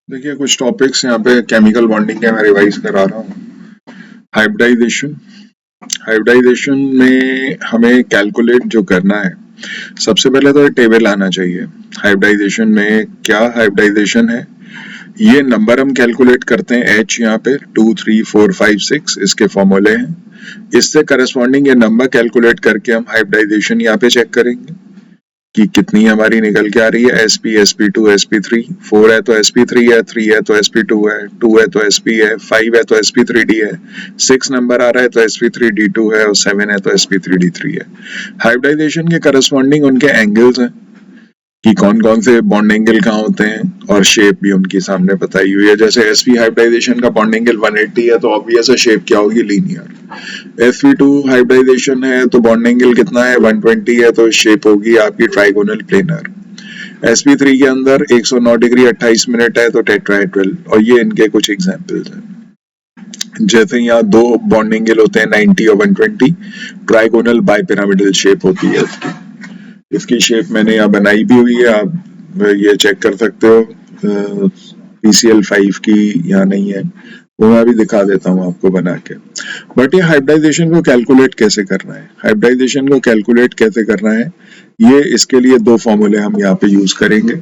देखिए कुछ टॉपिक्स यहाँ पे केमिकल बॉन्डिंग के मैं रिवाइज करा रहा हूँ। हाइब्रिडाइजेशन हाइब्रिडाइजेशन में हमें कैलकुलेट जो करना है, सबसे पहले तो एक टेबल आना चाहिए। हाइब्रिडाइजेशन में क्या हाइब्रिडाइजेशन है, ये नंबर हम कैलकुलेट करते हैं। एच यहाँ पे 2 3 4 5 6 इसके फॉर्मूले हैं। इससे करस्पॉन्डिंग ये नंबर कैलकुलेट करके हम हाइब्रिडाइजेशन यहाँ पे चेक करेंगे कि कितनी हमारी निकल के आ रही है। sp sp2 sp3, 4 है तो sp3 है, 3 है तो sp2 है, 2 है तो sp है, 5 है तो sp3d है, 6 नंबर आ रहा है तो sp3d2 है और 7 है तो sp3d3 है। हाइब्रिडाइजेशन के करस्पॉन्डिंग उनके एंगल्स हैं कि कौन कौन से बॉन्ड एंगल कहाँ होते हैं और शेप भी उनकी सामने बताई हुई है। जैसे sp हाइब्रिडाइजेशन का बॉन्ड एंगल 180 है तो ऑब्वियस है शेप क्या होगी, लीनियर। sp2 हाइब्रिडाइजेशन है तो बॉन्ड एंगल कितना है, 120 है तो शेप होगी आपकी ट्राइगोनल प्लेनर। sp3 के अंदर 109 डिग्री 28 मिनट है तो टेट्राहेड्रल। और ये इनके कुछ एग्जांपल्स हैं। जैसे यहाँ दो बॉन्ड एंगल होते हैं 90 और 120, ट्राइगोनल बाइपिरामिडल शेप होती है इसकी। इसकी शेप मैंने यहाँ बनाई भी हुई है, आप ये चेक कर सकते हो। PCL5 की यहाँ नहीं है, वो मैं भी दिखा देता हूँ आपको बना के। बट ये हाइब्रिडाइजेशन को कैलकुलेट कैसे करना है, हाइब्रिडाइजेशन को कैलकुलेट कैसे करना है, ये इसके लिए दो फॉर्मूले हम यहाँ पे यूज करेंगे।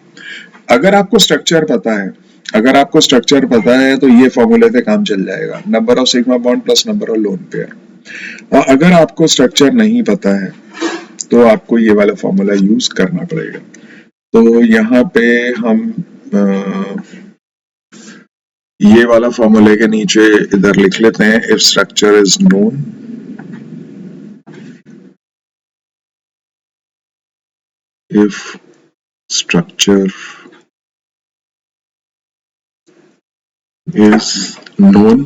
अगर आपको स्ट्रक्चर पता है, अगर आपको स्ट्रक्चर पता है तो ये फॉर्मूले से काम चल जाएगा, number of sigma bond plus number of lone pair. और अगर आपको स्ट्रक्चर नहीं पता है तो आपको ये वाला फॉर्मूला यूज करना पड़ेगा। तो यहाँ पे हम ये वाला फॉर्मूले के नीचे इधर लिख लेते हैं, if structure is known, if structure is known.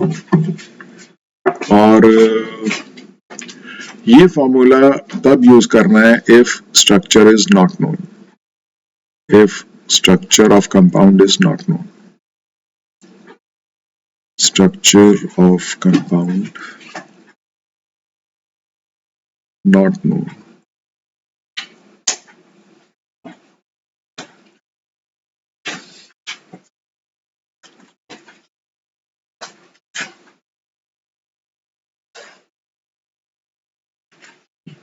और ये फॉर्मूला तब यूज करना है if structure is not known, if structure of compound is not known. Structure of compound not known.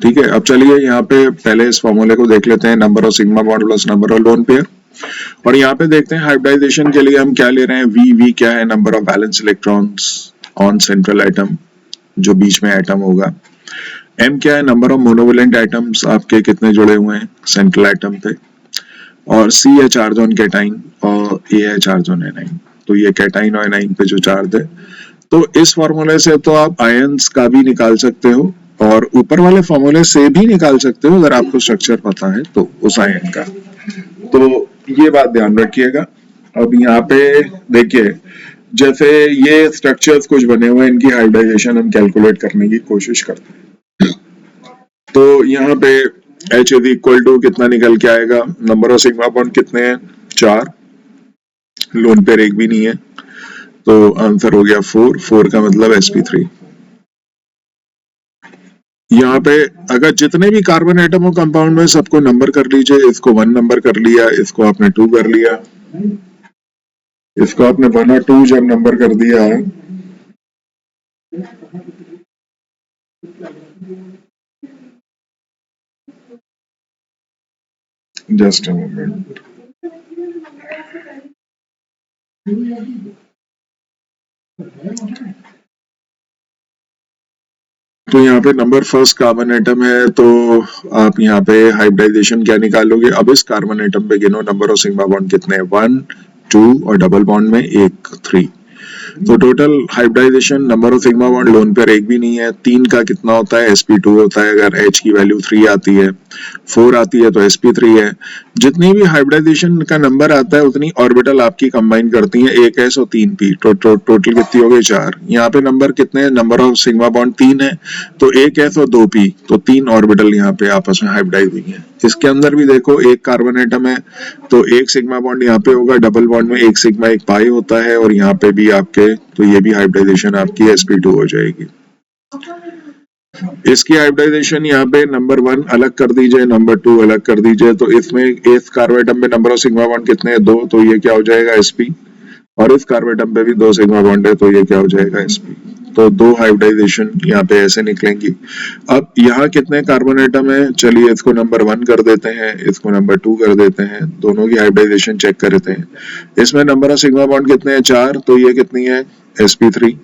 ठीक है, अब चलिए यहाँ पे पहले इस फॉर्मूले को देख लेते हैं, number of sigma bond plus number of lone pair. और यहाँ पे देखते हैं हाइब्रिडाइजेशन के लिए हम क्या ले रहे हैं। वी क्या है, number of balance electrons on central atom, जो बीच में एटम होगा। एम क्या है, नंबर ऑफ मोनोवेलेंट एटम्स आपके कितने जुड़े हुए हैं सेंट्रल एटम पे। और सी है चार्ज ऑन कैटाइन और ए है चार्ज ऑन एनाइन। तो ये कैटाइन और एनाइन पे जो चार्ज है, तो इस फॉर्मूले से तो आप आयंस का भी निकाल सकते हो और ऊपर वाले फॉर्मूले से भी निकाल सकते हो अगर आपको स्ट्रक्चर पता है तो उस आयन का। तो ये बात ध्यान रखिएगा। अब यहाँ पे देखिए, जैसे ये स्ट्रक्चर्स कुछ बने हुए हैं, इनकी हाइब्रिडाइजेशन हम कैलकुलेट करने की कोशिश करते हैं। तो यहाँ पे H इज इक्वल टू कितना निकल के आएगा, नंबर ऑफ सिग्मा बॉन्ड कितने हैं, 4, लोन पेयर एक भी नहीं है, तो आंसर हो गया 4 का मतलब sp3। यहाँ पे अगर जितने भी कार्बन एटम हो कंपाउंड में सबको नंबर कर लीजिए। इसको 1 नंबर कर लिया, इसको आपने 2 कर लिया, इसको आपने 1 और 2 जब नंबर कर दिया है, जस्ट अ मोमेंट। तो यहाँ पे नंबर फर्स्ट कार्बन एटम है, तो आप यहाँ पे हाइब्रिडाइजेशन क्या निकालोगे। अब इस कार्बन एटम पे गिनो नंबर ऑफ सिग्मा बॉन्ड कितने हैं, 1 2 और डबल बॉन्ड में 1 3। तो total hybridization, number of sigma bond lone pair एक भी नहीं है, 3 का कितना होता है, sp2 होता है। अगर H की वैल्यू 3 आती है, 4 आती है तो sp3 है। जितनी भी हाइब्रिडाइजेशन का नंबर आता है उतनी ऑर्बिटल आपकी कंबाइन करती है, 1 s और 3 p। टोटल कितनी हो गई, 4। यहाँ पे नंबर कितने हैं, नंबर ऑफ सिग्मा बॉन्ड 3 है, तो 1 s और 2 p, तो 3 ऑर्बिटल यहाँ पे आपस में हाइब्रिडाइज हुई है। इसके अंदर भी देखो, एक कार्बन एटम है तो एक सिग्मा बॉन्ड यहाँ पे होगा, डबल बॉन्ड में एक सिग्मा एक पाई होता है, और यहाँ पे भी आपके, तो ये भी हाइब्रिडाइजेशन आपकी sp2 हो जाएगी। इसकी हाइब्रिडाइजेशन यहाँ पे नंबर 1 अलग कर दीजिए, नंबर 2 अलग कर दीजिए, तो इसमें इस कार्बन एटम में नंबर ऑफ सिग्मा बॉन्ड कितने हैं, 2, तो ये क्या हो जाएगा sp। और इस कार्बन एटम पे भी 2 सिग्मा बॉन्ड है, तो ये क्या हो जाएगा sp। तो 2 हाइब्रिडाइजेशन यहाँ पे ऐसे निकलेंगी। अब यहाँ कितने कार्बन एटम है, चलिए इसको नंबर 1 कर देते हैं, इसको नंबर 2 कर देते हैं, दोनों की हाइब्रिडाइजेशन चेक करते हैं। इसमें नंबर ऑफ सिग्मा बॉन्ड कितने हैं, 4, तो ये कितनी है sp3।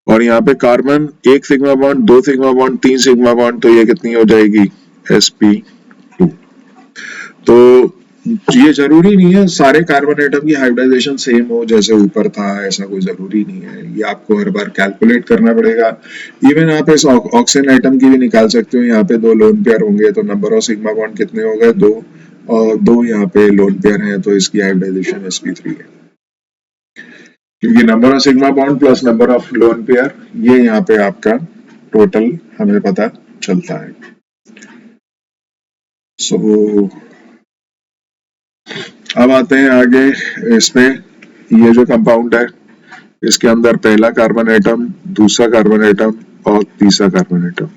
और यहाँ पे carbon 1 sigma bond, 2 sigma bond, 3 sigma bond, तो ये कितनी हो जाएगी sp2। तो ये जरूरी नहीं है सारे कार्बन एटम की हाइब्रिडाइजेशन सेम हो जैसे ऊपर था, ऐसा कोई जरूरी नहीं है, ये आपको हर बार कैलकुलेट करना पड़ेगा। इवन आप इस ऑक्सीजन एटम की भी निकाल सकते हो, यहाँ पे 2 लोन पेयर होंगे तो नंबर ऑफ सिग्मा बॉन्ड कितने हो गए, 2, और 2 यहाँ पे लोन पेयर हैं तो इसकी हाइब्रिडाइजेशन sp3 है, क्योंकि number of sigma bond plus number of lone pair ये यहाँ पे आपका टोटल हमें पता चलता है। सो अब आते हैं आगे इसमें, ये जो कंपाउंड है इसके अंदर पहला कार्बन एटम, दूसरा कार्बन एटम और तीसरा कार्बन एटम,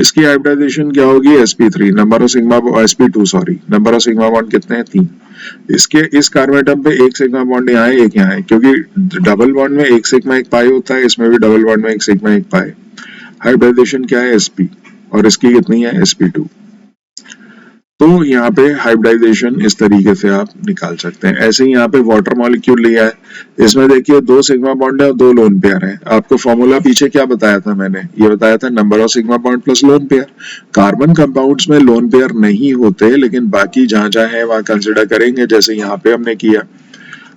इसकी हाइब्रिडाइजेशन क्या होगी sp3। Number of sigma sp2 sorry, number of sigma bond कितने हैं 3। इसके इस कार्बन एटम पे 1 सिग्मा बॉन्ड यहाँ है, 1 यहाँ है, क्योंकि डबल बॉन्ड में 1 सिग्मा 1 पाई होता है, इसमें भी डबल बॉन्ड में 1 सिग्मा 1 पाई। हाइब्रिडाइजेशन क्या है sp, और इसकी कितनी है sp2। तो यहाँ पे हाइब्रिडाइजेशन इस तरीके से आप निकाल सकते हैं। ऐसे ही यहाँ पे वाटर मॉलिक्यूल लिया है, इसमें देखिए 2 सिग्मा बॉन्ड है और 2 लोन पेयर है। आपको फॉर्मूला पीछे क्या बताया था मैंने, ये बताया था number of sigma bond plus lone pair. Carbon compounds में लोन पेयर नहीं होते, लेकिन बाकी जहां जहां है वहां कंसिडर करेंगे, जैसे यहाँ पे हमने किया।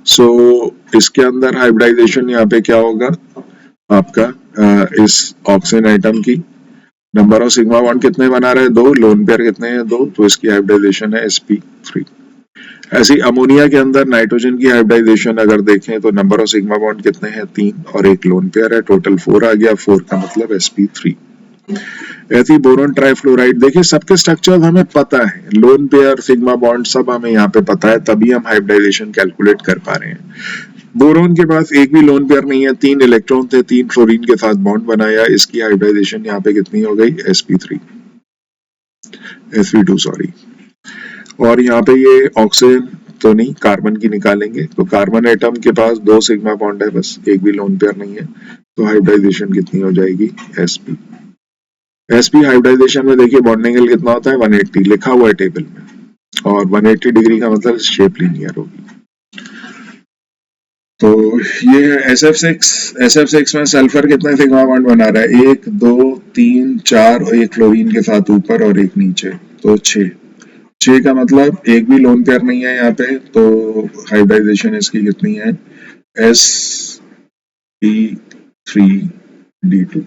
सो इसके अंदर हाइब्रिडाइजेशन यहाँ पे क्या होगा आपका, इस ऑक्सीजन आइटम की नंबर ऑफ सिग्मा बॉन्ड कितने बना रहे हैं, 2, लोन पेयर कितने हैं 2, तो इसकी हाइब्रिडाइजेशन है sp3। ऐसी अमोनिया के अंदर नाइट्रोजन की हाइब्रिडाइजेशन अगर देखें तो नंबर ऑफ सिग्मा बॉन्ड कितने हैं 3, और 1 लोन पेयर है, टोटल 4 आ गया, 4 का मतलब sp3। ऐसी बोरोन ट्राइफ्लोराइड, देखिए सबके स्ट्रक्चर हमें पता है, लोन पेयर सिग्मा बॉन्ड सब हमें यहाँ पे पता है, तभी हम हाइब्रिडाइजेशन कैलकुलेट कर पा रहे हैं। बोरोन के पास एक भी लोन पेयर नहीं है, 3 इलेक्ट्रॉन थे, 3 फ्लोरीन के साथ बॉन्ड बनाया, इसकी हाइब्रिडाइजेशन यहाँ पे कितनी हो गई sp3 sp2 सॉरी। और यहाँ पे ये ऑक्सीजन तो नहीं, कार्बन की निकालेंगे, तो कार्बन एटम के पास 2 सिग्मा बॉन्ड है बस, एक भी लोन पेयर नहीं है, तो हाइब्रिडाइजेशन कितनी हो जाएगी sp। sp हाइब्रिडाइजेशन में देखिए बॉन्डिंग एंगल कितना होता है 180, लिखा हुआ है टेबल में, और 180 डिग्री का मतलब शेप लीनियर होगी। तो ये है SF6 में सल्फर कितने सिग्मा बॉन्ड बना रहा है, 1 2 3 4 और एक फ्लोरीन के साथ ऊपर और एक नीचे, तो 6 का मतलब एक भी लोन पेयर नहीं है यहाँ पे, तो हाइब्रिडाइजेशन इसकी कितनी है sp3d2।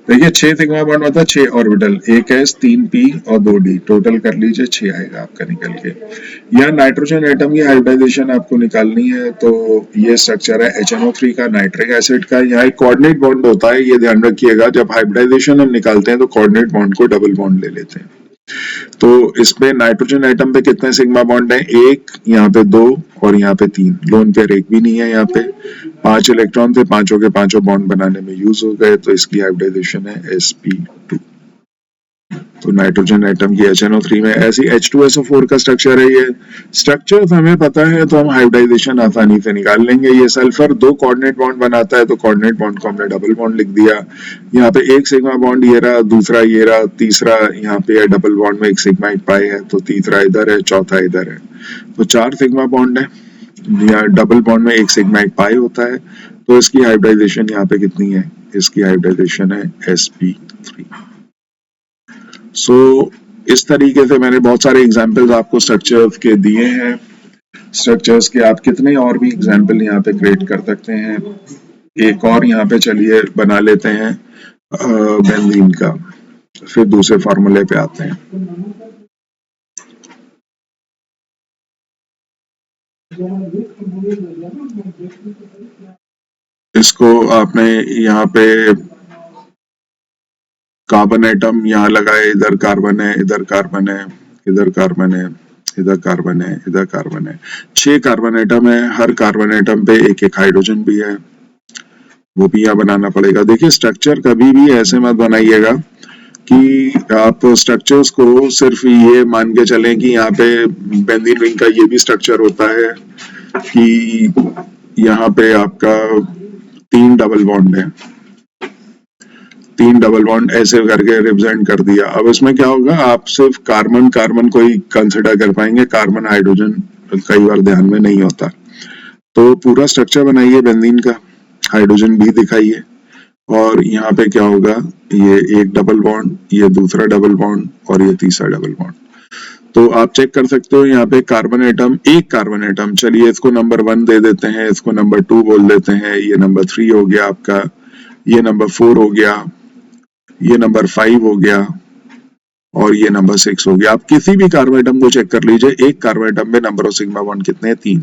देखिए 6 सिग्मा बॉन्ड मतलब 6 ऑर्बिटल, 1 s 3 p और 2 d, टोटल कर लीजिए 6 आएगा आपका निकल के। यहाँ नाइट्रोजन एटम की हाइब्रिडाइजेशन आपको निकालनी है, तो ये स्ट्रक्चर है HNO3 का, नाइट्रिक एसिड का, यहाँ एक कोऑर्डिनेट बॉन्ड होता है, ये ध्यान रखिएगा, जब हाइब्रिडाइजेशन हम निकालते हैं तो कोऑर्डिनेट बॉन्ड को डबल बॉन्ड ले लेते हैं। तो इसमें नाइट्रोजन एटम पे कितने सिग्मा बॉन्ड है, 1, यहाँ पे 2 और यहाँ पे 3, लोन पेयर एक भी नहीं है, यहाँ पे 5 इलेक्ट्रॉन थे, पांचों के पांचों बॉन्ड बनाने में यूज हो गए, तो इसकी हाइब्रिडाइजेशन है sp2। तो नाइट्रोजन एटम की HNO3 में ऐसी H2SO4 का स्ट्रक्चर है, ये स्ट्रक्चर हमें पता है तो हम हाइब्रिडाइजेशन आसानी से निकाल लेंगे। ये सल्फर 2 कोऑर्डिनेट बॉन्ड बनाता है, तो कोऑर्डिनेट बॉन्ड को हमने डबल बॉन्ड लिख दिया, यहाँ पे 1 सिग्मा बॉन्ड ये रहा, दूसरा ये रहा, तीसरा यहाँ पे डबल बॉन्ड में 1 सिग्मा 1 पाई है, तो तीसरा इधर है, चौथा इधर है, तो 4 सिग्मा बॉन्ड है, यहाँ डबल बॉन्ड में 1 सिग्मा 1 पाई होता है, तो इसकी हाइब्रिडाइजेशन यहाँ पे कितनी है, इसकी हाइब्रिडाइजेशन है sp3। सो इस तरीके से मैंने बहुत सारे एग्जाम्पल्स आपको स्ट्रक्चर्स के दिए हैं, स्ट्रक्चर्स के आप कितने और भी एग्जाम्पल यहाँ पे क्रिएट कर सकते हैं। एक और यहाँ पे चलिए बना लेते हैं बेंजीन का, फिर दूसरे फार्मूले पे आते हैं। इसको आपने यहाँ पे कार्बन एटम यहाँ लगाए, इधर कार्बन है, इधर कार्बन है, इधर कार्बन है, इधर कार्बन है, इधर कार्बन है, 6 कार्बन एटम है, हर कार्बन एटम पे एक एक हाइड्रोजन भी है, वो भी यहाँ बनाना पड़ेगा। देखिए स्ट्रक्चर कभी भी ऐसे मत बनाइएगा कि आप स्ट्रक्चर्स को सिर्फ ये मान के चलें कि यहाँ पे बेंजीन रिंग का ये भी स्ट्रक्चर होता है कि यहाँ पे आपका 3 डबल बॉन्ड है, 3 डबल बॉन्ड ऐसे करके रिप्रेजेंट कर दिया। अब इसमें क्या होगा, आप सिर्फ कार्बन कार्बन को ही कंसिडर कर पाएंगे, कार्बन हाइड्रोजन कई बार ध्यान में नहीं होता। तो पूरा स्ट्रक्चर बनाइए बेंजीन का, हाइड्रोजन भी दिखाइए, और यहाँ पे क्या होगा, ये एक डबल बॉन्ड, ये दूसरा डबल बॉन्ड और ये तीसरा डबल बॉन्ड। तो आप चेक कर सकते हो यहाँ पे कार्बन एटम, एक कार्बन एटम, चलिए इसको नंबर 1 दे देते हैं, इसको नंबर 2 बोल देते हैं, ये नंबर 3 हो गया आपका, ये नंबर 4 हो गया, ये नंबर 5 हो गया और ये नंबर 6 हो गया। आप किसी भी कार्बन एटम को चेक कर लीजिए, एक कार्बन एटम में नंबर ऑफ सिग्मा बॉन्ड कितने हैं, 3।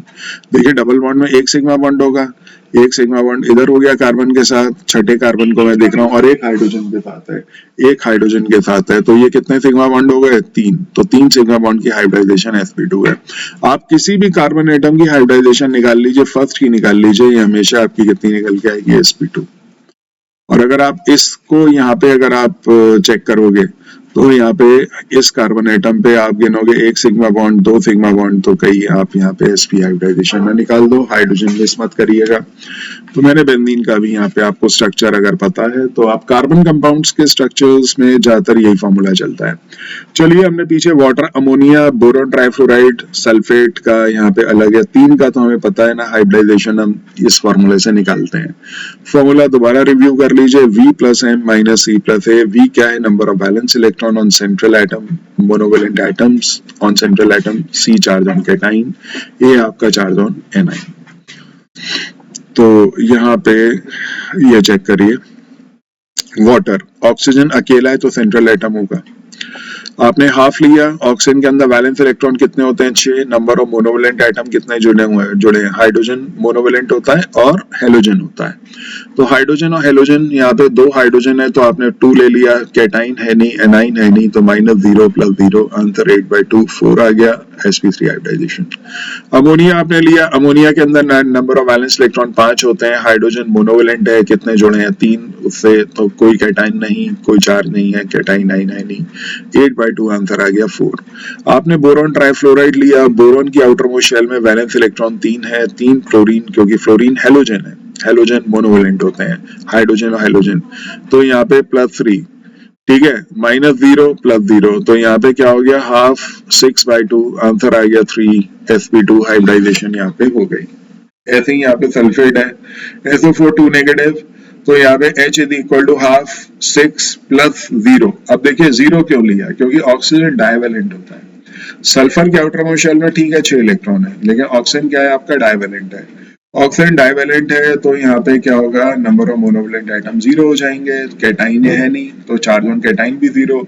देखिए डबल बॉन्ड में एक सिग्मा बॉन्ड होगा, एक सिग्मा बॉन्ड इधर हो गया कार्बन के साथ, छठे कार्बन को मैं देख रहा हूँ, और एक हाइड्रोजन के साथ है, एक हाइड्रोजन के साथ है, तो ये कितने सिग्मा बॉन्ड हो गए, 3। तो 3 सिग्मा बॉन्ड की हाइब्रिडाइजेशन sp2 है। आप किसी भी कार्बन एटम की हाइब्रिडाइजेशन निकाल लीजिए, फर्स्ट की निकाल लीजिए, ये हमेशा आपकी कितनी निकल के आएगी, sp2। और अगर आप इसको यहाँ पे अगर आप चेक करोगे तो यहाँ पे इस कार्बन एटम पे आप गिनोगे एक सिग्मा बॉन्ड, 2 सिग्मा बॉन्ड, तो कई आप यहाँ पे sp हाइब्रिडाइजेशन में निकाल दो, हाइड्रोजन मिस मत करिएगा। तो मैंने बेंजीन का भी यहाँ पे आपको स्ट्रक्चर अगर पता है तो आप कार्बन कंपाउंड्स के स्ट्रक्चर्स में ज्यादातर यही फॉर्मूला चलता है। चलिए हमने पीछे water, ammonia, boron trifluoride, sulphate का यहाँ पे अलग है, 3 का तो हमें पता है ना, हाइब्रिडाइजेशन हम इस फॉर्मूले से निकालते हैं। फॉर्मूला दोबारा रिव्यू कर लीजिए, V plus M minus C plus A. V क्या है, number of valence electron on central atom, monovalent atoms on central atom, C charge on cation, A आपका चार्ज ऑन एनाइन। तो यहाँ पे ये चेक करिए, वाटर, ऑक्सीजन अकेला है तो सेंट्रल एटम होगा, आपने हाफ लिया, ऑक्सीजन के अंदर वैलेंस इलेक्ट्रॉन कितने होते हैं, 6। नंबर ऑफ मोनोवेलेंट एटम कितने जुड़े हैं, हाइड्रोजन मोनोवेलेंट होता है और हेलोजन होता है। तो हाइड्रोजन और हेलोजन, यहाँ पे 2 हाइड्रोजन है तो आपने 2 ले लिया, कैटाइन है नहीं, एनाइन है नहीं, तो -0 + 0 आंसर 8/2 4 आ गया, sp3 हाइब्रिडाइजेशन। अमोनिया आपने लिया, अमोनिया के अंदर नंबर ऑफ वैलेंस इलेक्ट्रॉन 5 होते हैं, हाइड्रोजन मोनोवेलेंट है, कितने जुड़े हैं, 3, उससे तो कोई कैटाइन नहीं, कोई चार्ज नहीं है, कैटाइन है नहीं, 8/2 आंसर आ गया 4। आपने बोरॉन ट्राइफ्लोराइड लिया, बोरॉन की आउटर मोस्ट शेल में वैलेंस इलेक्ट्रॉन 3 है, 3 फ्लोरीन, क्योंकि फ्लोरीन हेलोजन है, हेलोजन मोनोवेलेंट होते हैं, हाइड्रोजन और हेलोजन, तो यहाँ पे +3, ठीक है, -0 + 0, तो यहाँ पे क्या हो गया, हाफ, 6/2 आंसर आ गया 3, sp2 हाइब्रिडाइजेशन यहाँ पे हो गई। ऐसे ही यहाँ पे सल्फेट है, SO4 2 नेगेटिव, तो यहाँ पे H is equal to half, 6 + 0। अब देखिए 0 क्यों लिया, क्योंकि ऑक्सीजन डाइवेलेंट होता है। सल्फर के आउटर मोस्ट शेल में ठीक है 6 इलेक्ट्रॉन है, लेकिन ऑक्सीजन क्या है आपका, डाइवेलेंट है। ऑक्सीजन डाइवेलेंट है तो यहाँ पे क्या होगा, नंबर ऑफ मोनोवेलेंट एटम 0 हो जाएंगे, कैटाइन है नहीं तो चार्ज ऑन कैटाइन भी 0।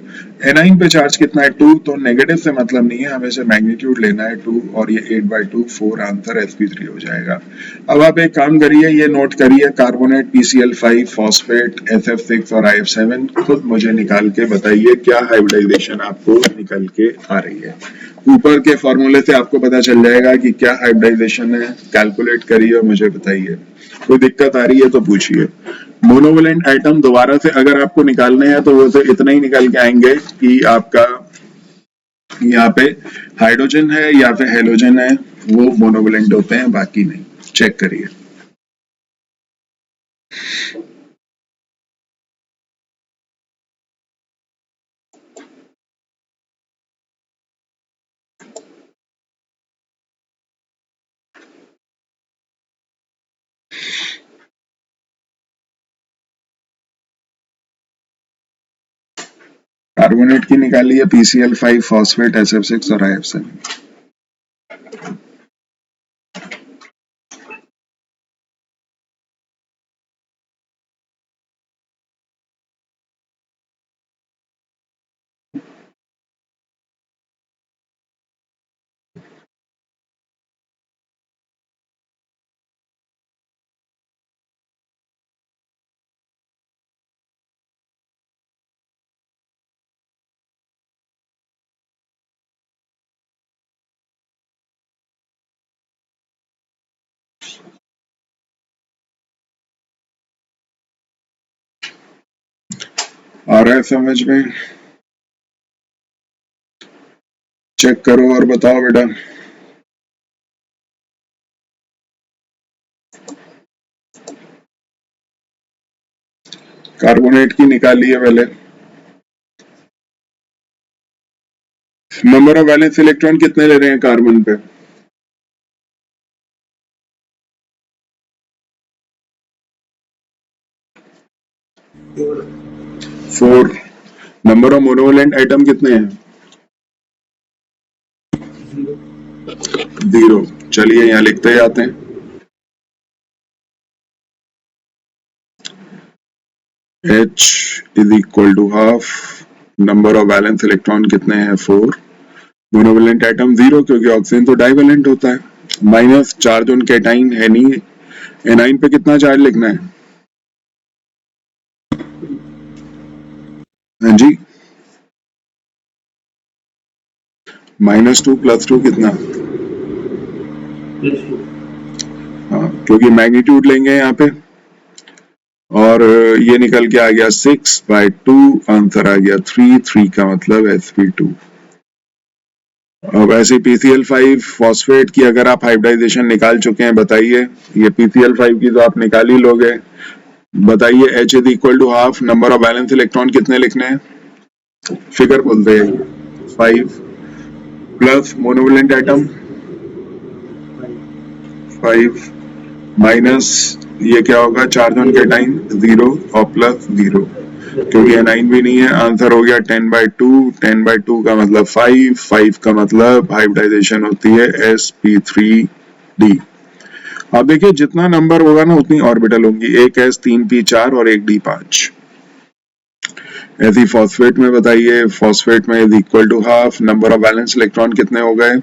एनाइन पे चार्ज कितना है, 2, तो नेगेटिव से मतलब नहीं है, हमें से मैग्नीट्यूड लेना है 2, और ये 8/2 4 आंसर sp3 हो जाएगा। अब आप एक काम करिए, ये नोट करिए, कार्बोनेट, PCl5, फॉस्फेट, SF6 और IF7, खुद मुझे निकाल के बताइए क्या हाइब्रिडाइजेशन आपको निकल के आ रही है। ऊपर के फॉर्मूले से आपको पता चल जाएगा कि क्या हाइब्रिडाइजेशन है, कैलकुलेट करिए और मुझे बताइए। कोई दिक्कत आ रही है तो पूछिए। मोनोवेलेंट एटम दोबारा से अगर आपको निकालने हैं तो वो तो इतना ही निकल के आएंगे कि आपका यहाँ पे हाइड्रोजन है या फिर हेलोजन है, वो मोनोवेलेंट होते हैं, बाकी नहीं। चेक करिए। कार्बोनेट की निकालिए, PCl5, फॉस्फेट, SF6 और IF7। आ रहा है समझ में? चेक करो और बताओ बेटा। कार्बोनेट की निकाली है पहले। नंबर ऑफ वैलेंस इलेक्ट्रॉन कितने ले रहे हैं कार्बन पे? 4। नंबर ऑफ मोनोवैलेंट आइटम कितने हैं? 0। चलिए यहाँ लिखते जाते हैं। H is equal to half, number of valence electron कितने हैं? 4। मोनोवैलेंट आइटम 0 क्योंकि ऑक्सीजन तो डाइवैलेंट होता है। माइनस चार्ज ऑन कैटाइन है नहीं, एनाइन पे कितना चार्ज लिखना है? हाँ जी, -2 + 2 कितना? हाँ, क्योंकि मैग्नीट्यूड लेंगे यहाँ पे, और ये निकल के आ गया 6/2, आंसर आ गया 3 का मतलब sp2। अब ऐसे PCl5 फॉस्फेट की अगर आप हाइब्रिडाइजेशन निकाल चुके हैं बताइए। ये PCl5 की तो आप निकाल ही लोगे। बताइए H is equal to half, number of valence electron कितने लिखने हैं? फिगर बोलते हैं 5 प्लस मोनोवैलेंट आइटम 5 माइनस ये क्या होगा? चार्ज ऑन कैटाइन 0 और प्लस 0 क्योंकि एनाइन भी नहीं है। आंसर हो गया 10/2। 10/2 का मतलब 5 का मतलब हाइब्रिडाइजेशन होती है sp3d। अब देखिए जितना नंबर होगा ना उतनी ऑर्बिटल होंगी, एक s 3p4 और एक d 5। ऐसी फॉस्फेट में बताइए, फॉस्फेट में is equal to half, number of valence electron कितने हो गए?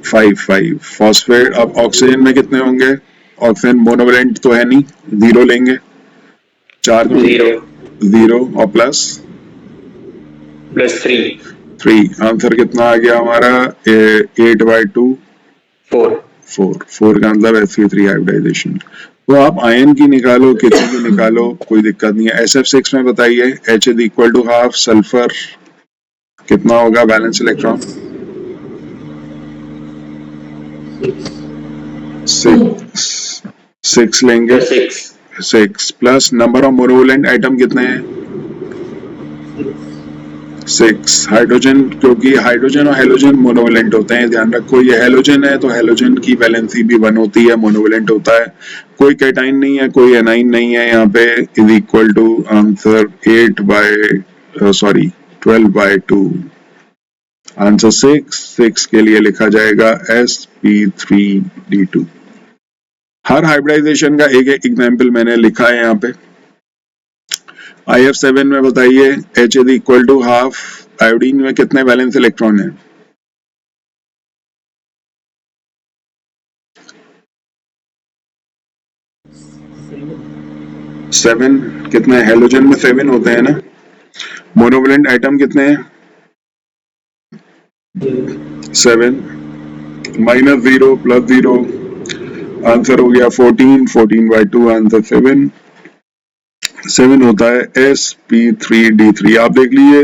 5। फॉस्फेट। अब ऑक्सीजन में कितने होंगे? ऑक्सीजन मोनोवैलेंट तो है नहीं, 0 लेंगे। चार्ज 0 और प्लस 3। आंसर कितना आ गया हमारा? 8/2 4 का मतलब sp3 हाइब्रिडाइजेशन। तो आप आयन की निकालो, किसी की निकालो, कोई दिक्कत नहीं है। SF6 में बताइए H is equal to half, sulphur कितना होगा वैलेंस इलेक्ट्रॉन? 6 लेंगे। 6 plus number of monovalent item कितने हैं? 6। हाइड्रोजन, क्योंकि हाइड्रोजन और हेलोजन मोनोवैलेंट होते हैं, ध्यान रखो। ये हेलोजन है तो हेलोजन की वैलेंसी भी 1 होती है, मोनोवैलेंट होता है। कोई कैटाइन नहीं है, कोई एनाइन नहीं है यहाँ पे। Is equal to answer 12/2। Answer 6 के लिए लिखा जाएगा sp3d2। हर हाइब्रिडाइजेशन का एक एक एग्जाम्पल मैंने लिखा है यहाँ पे। IF7 में बताइए H is equal to half, iodine में कितने वैलेंस इलेक्ट्रॉन है? 7। कितने? हेलोजन में 7 होते हैं ना। मोनोवैलेंट आइटम कितने हैं? 7 -0 + 0, आंसर हो गया 14। 14/2 आंसर 7 होता है sp3d3। आप देख लीजिए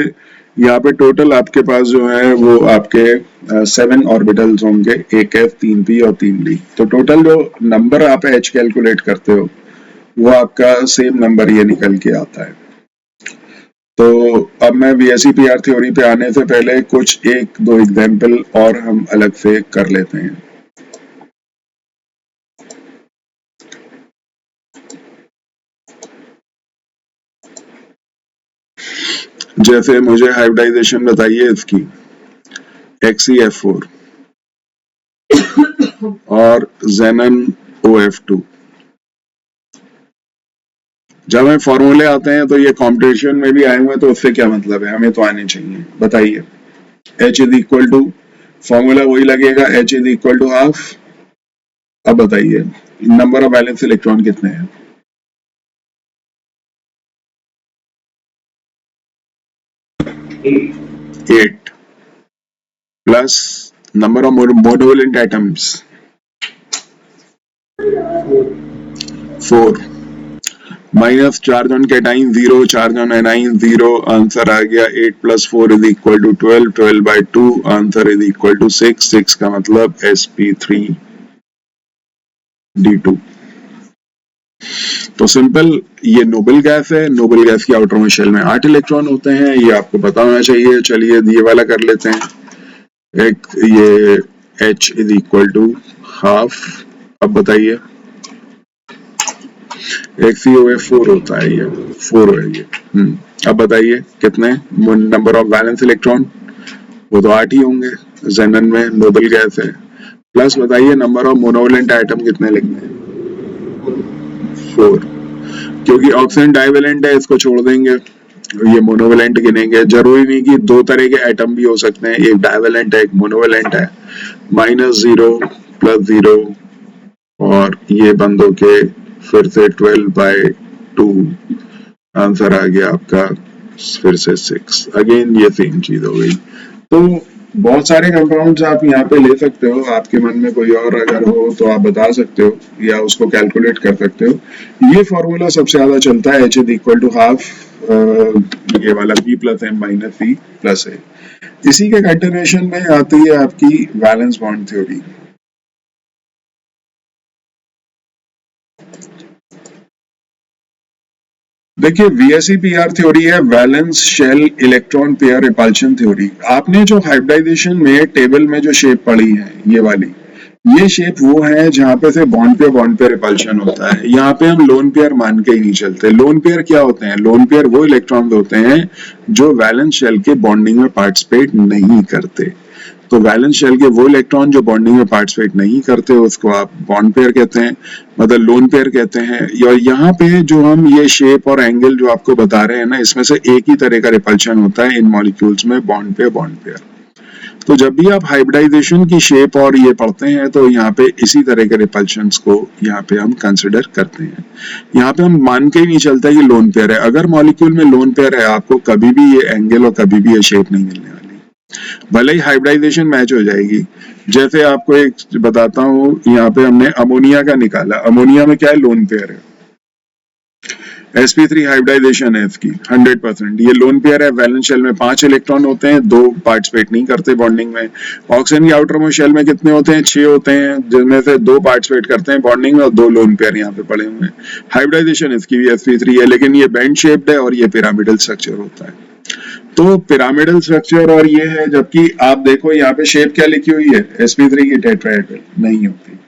यहाँ पे टोटल आपके पास जो है वो आपके 7 ऑर्बिटल्स होंगे, एक है 3p और 3d। तो टोटल जो नंबर आप H कैलकुलेट करते हो वो आपका सेम नंबर ये निकल के आता है। तो अब मैं VSEPR थ्योरी पे आने से पहले कुछ 1-2 एग्जाम्पल और हम अलग से कर लेते हैं। जैसे मुझे हाइब्रिडाइजेशन बताइए इसकी, XeF4 और Xenon OF2। जब हमें फॉर्मूले आते हैं तो ये कॉम्पिटिशन में भी आए हुए, तो उससे क्या मतलब है? हमें तो आने चाहिए। बताइए H is equal to, formula वही लगेगा, H is equal to half. अब बताइए नंबर ऑफ वैलेंस इलेक्ट्रॉन कितने हैं? 8 plus number of monovalent atoms 4 minus charge on cation 0, charge on anion 0, answer आ गया 8 + 4 is equal to 12, 12/2 answer is equal to 6, 6 का मतलब sp3d2। तो सिंपल, ये नोबल गैस है, नोबल गैस की आउटर शेल में 8 इलेक्ट्रॉन होते हैं, ये आपको पता होना चाहिए। चलिए ये वाला कर लेते हैं, एक ये H is equal to half, अब बताइए एक COF4 होता है, ये 4 है ये। अब बताइए कितने नंबर ऑफ वैलेंस इलेक्ट्रॉन, वो तो 8 ही होंगे, जेनन में नोबल गैस है। प्लस बताइए नंबर ऑफ मोनोवेलेंट आइटम कितने लिखने हैं, 4, क्योंकि ऑक्सीजन डाइवेलेंट है, इसको छोड़ देंगे, ये मोनोवेलेंट गिनेंगे। जरूरी नहीं कि दो तरह के एटम भी हो सकते हैं, एक डाइवेलेंट है एक मोनोवेलेंट है। -0 + 0 और ये बंद होके फिर से 12/2 आंसर आ गया आपका फिर से 6। अगेन ये सेम चीज हो गई। तो बहुत सारे कंपाउंड्स आप यहाँ पे ले सकते हो, आपके मन में कोई और अगर हो तो आप बता सकते हो या उसको कैलकुलेट कर सकते हो। ये फॉर्मूला सबसे ज्यादा चलता है, H = हाफ, ये वाला B + M - C + A। इसी के कंटिन्यूएशन में आती है आपकी वैलेंस बॉन्ड थ्योरी। देखिए VSEPR थ्योरी है, valence shell electron pair repulsion theory. आपने जो हाइब्रिडाइजेशन में टेबल में जो शेप पढ़ी है, ये वाली, ये शेप वो है जहां पे से बॉन्ड पे रिपल्शन होता है। यहाँ पे हम लोन पेयर मान के ही नहीं चलते। लोन पेयर क्या होते हैं? लोन पेयर वो इलेक्ट्रॉन होते हैं जो वैलेंस शेल के बॉन्डिंग में पार्टिसिपेट नहीं करते। तो वैलेंस शेल के वो इलेक्ट्रॉन जो बॉन्डिंग में पार्टिसिपेट नहीं करते उसको आप बॉन्ड पेयर कहते हैं, मतलब लोन पेयर कहते हैं। और यहाँ पे जो हम ये शेप और एंगल जो आपको बता रहे हैं ना, इसमें से एक ही तरह का रिपल्शन होता है इन मॉलिक्यूल्स में, बॉन्ड पेयर। तो जब भी आप हाइब्रिडाइजेशन की शेप और ये पढ़ते हैं तो यहाँ पे इसी तरह के रिपल्शंस को यहाँ पे हम कंसिडर करते हैं। यहाँ पे हम मान के ही नहीं चलता कि लोन पेयर है। अगर मॉलिक्यूल में लोन पेयर है, आपको कभी भी ये एंगल और कभी भी ये शेप नहीं मिलने वाली, भले ही हाइब्रिडाइजेशन मैच हो जाएगी। जैसे आपको एक बताता हूँ, यहाँ पे हमने अमोनिया का निकाला, अमोनिया में क्या है? लोन पेयर है, sp3 हाइब्रिडाइजेशन है इसकी 100%। ये लोन पेयर है, वैलेंस शेल में 5 इलेक्ट्रॉन होते हैं, 2 पार्टिसिपेट नहीं करते बॉन्डिंग में। ऑक्सीजन की आउटर मोस्ट शेल में कितने होते हैं? 6 होते हैं, जिनमें से 2 पार्टिसिपेट करते हैं बॉन्डिंग में और 2 लोन पेयर यहाँ पे पड़े हुए हैं। हाइब्रिडाइजेशन इसकी भी sp3 है, लेकिन ये बैंड शेप्ड है और ये पिरामिडल स्ट्रक्चर होता है। तो पिरामिडल स्ट्रक्चर और ये है, जबकि आप देखो यहाँ पे शेप क्या लिखी हुई है, sp3 की टेट्राहेड्रल नहीं होती।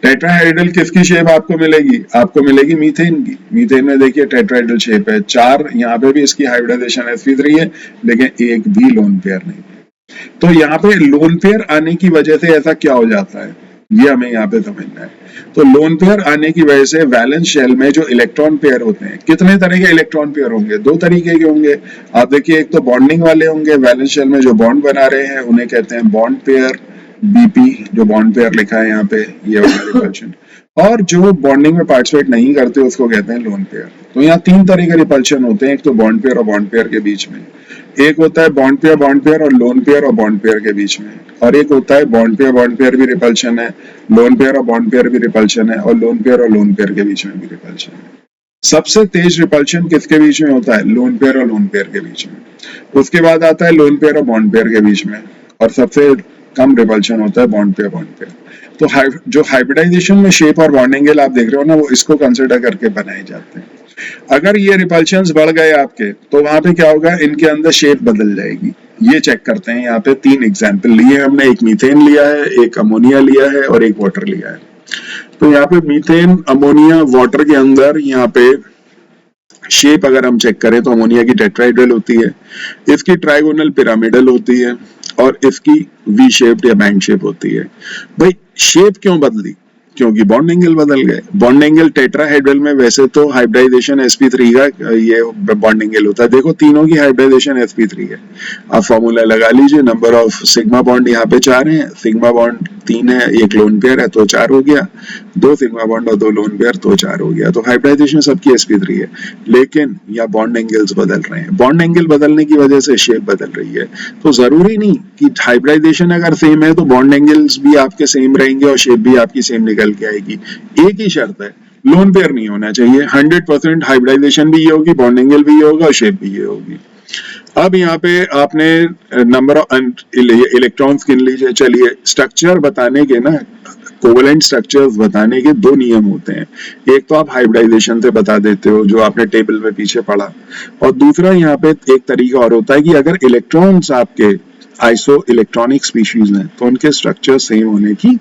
टेट्राहेड्रल किसकी शेप आपको मिलेगी? आपको मिलेगी मीथेन की। मीथेन में देखिए टेट्राहेड्रल शेप है, 4 यहाँ पे भी इसकी हाइब्रिडाइजेशन sp3 है, लेकिन एक भी लोन पेयर नहीं है। तो यहाँ पे लोन पेयर आने की वजह से ऐसा क्या हो जाता है, ये हमें यहाँ पे समझना है। तो लोन पेयर आने की वजह से वैलेंस शेल में जो इलेक्ट्रॉन पेयर होते हैं, कितने तरह के इलेक्ट्रॉन पेयर होंगे? 2 तरीके के होंगे। आप देखिए, एक तो बॉन्डिंग वाले होंगे, वैलेंस शेल में जो बॉन्ड बना रहे हैं उन्हें कहते हैं बॉन्ड पेयर, BP जो बॉन्ड पेयर लिखा है यहाँ पे, ये वाला रिपल्शन। और जो बॉन्डिंग में पार्टिसिपेट नहीं करते उसको कहते हैं लोन पेयर। तो यहाँ 3 तरह के रिपल्शन होते हैं, एक तो बॉन्ड पेयर और बॉन्ड पेयर के बीच में, एक होता है बॉन्ड पेयर और लोन पेयर और बॉन्ड पेयर के बीच में, और एक होता है बॉन्ड पेयर भी रिपल्शन है, लोन पेयर और बॉन्ड पेयर भी रिपल्शन है, और लोन पेयर के बीच में भी रिपल्शन है। सबसे तेज रिपल्शन किसके बीच में होता है? लोन पेयर और लोन पेयर के बीच में। उसके बाद आता है लोन पेयर और बॉन्ड पेयर के बीच में, और सबसे कम रिपल्शन होता है बॉन्ड पेयर। तो जो हाइब्रिडाइजेशन में शेप और बॉन्ड एंगल आप देख रहे हो ना, वो इसको कंसिडर करके बनाए जाते हैं। अगर ये रिपल्शंस बढ़ गए आपके, तो वहां पे क्या होगा? इनके अंदर शेप बदल जाएगी। ये चेक करते हैं, यहाँ पे 3 एग्जाम्पल लिए हमने, एक मीथेन लिया है, एक अमोनिया लिया है और एक वाटर लिया है। तो यहाँ पे मीथेन, अमोनिया, वाटर के अंदर यहाँ पे शेप अगर हम चेक करें तो अमोनिया की टेट्राहेड्रल होती है, इसकी ट्राइगोनल पिरामिडल होती है, और इसकी वी शेप या बैंड शेप होती है। भाई शेप क्यों बदली? क्योंकि बॉन्ड एंगल बदल गए। बॉन्ड एंगल टेट्राहेड्रल में वैसे तो हाइब्रिडाइजेशन sp3 का ये बॉन्ड एंगल होता है। देखो तीनों की हाइब्रिडाइजेशन sp3 है। आप फॉर्मूला लगा लीजिए, नंबर ऑफ सिग्मा बॉन्ड यहाँ पे 4 हैं, सिग्मा बॉन्ड 3 है, एक लोन पेयर है तो 4 हो गया, 2 सिग्मा बॉन्ड और 2 लोन पेयर तो 4 हो गया। तो हाइब्रिडाइजेशन सबकी sp3 है, लेकिन यहाँ बॉन्ड एंगल्स बदल रहे हैं। बॉन्ड एंगल बदलने की वजह से शेप बदल रही है। तो जरूरी नहीं कि हाइब्रिडाइजेशन अगर सेम है तो बॉन्ड एंगल्स भी आपके सेम रहेंगे और शेप भी आपकी सेम निकल के आएगी। एक ही शर्त है, लोन पेयर नहीं होना चाहिए। 100% हाइब्रिडाइजेशन भी ये होगी, बॉन्ड एंगल भी ये होगा और शेप भी ये होगी। अब यहाँ पे आपने नंबर ऑफ इलेक्ट्रॉन्स गिन लीजिए। चलिए स्ट्रक्चर बताने के ना, कोवेलेंट स्ट्रक्चर्स बताने के दो नियम होते हैं। एक तो आप हाइब्रिडाइजेशन से बता देते हो जो आपने टेबल में पीछे पढ़ा, और दूसरा यहाँ पे एक तरीका और होता है कि अगर इलेक्ट्रॉन्स आपके आइसो इलेक्ट्रॉनिक स्पीशीज हैं तो उनके स्ट्रक्चर सेम होने की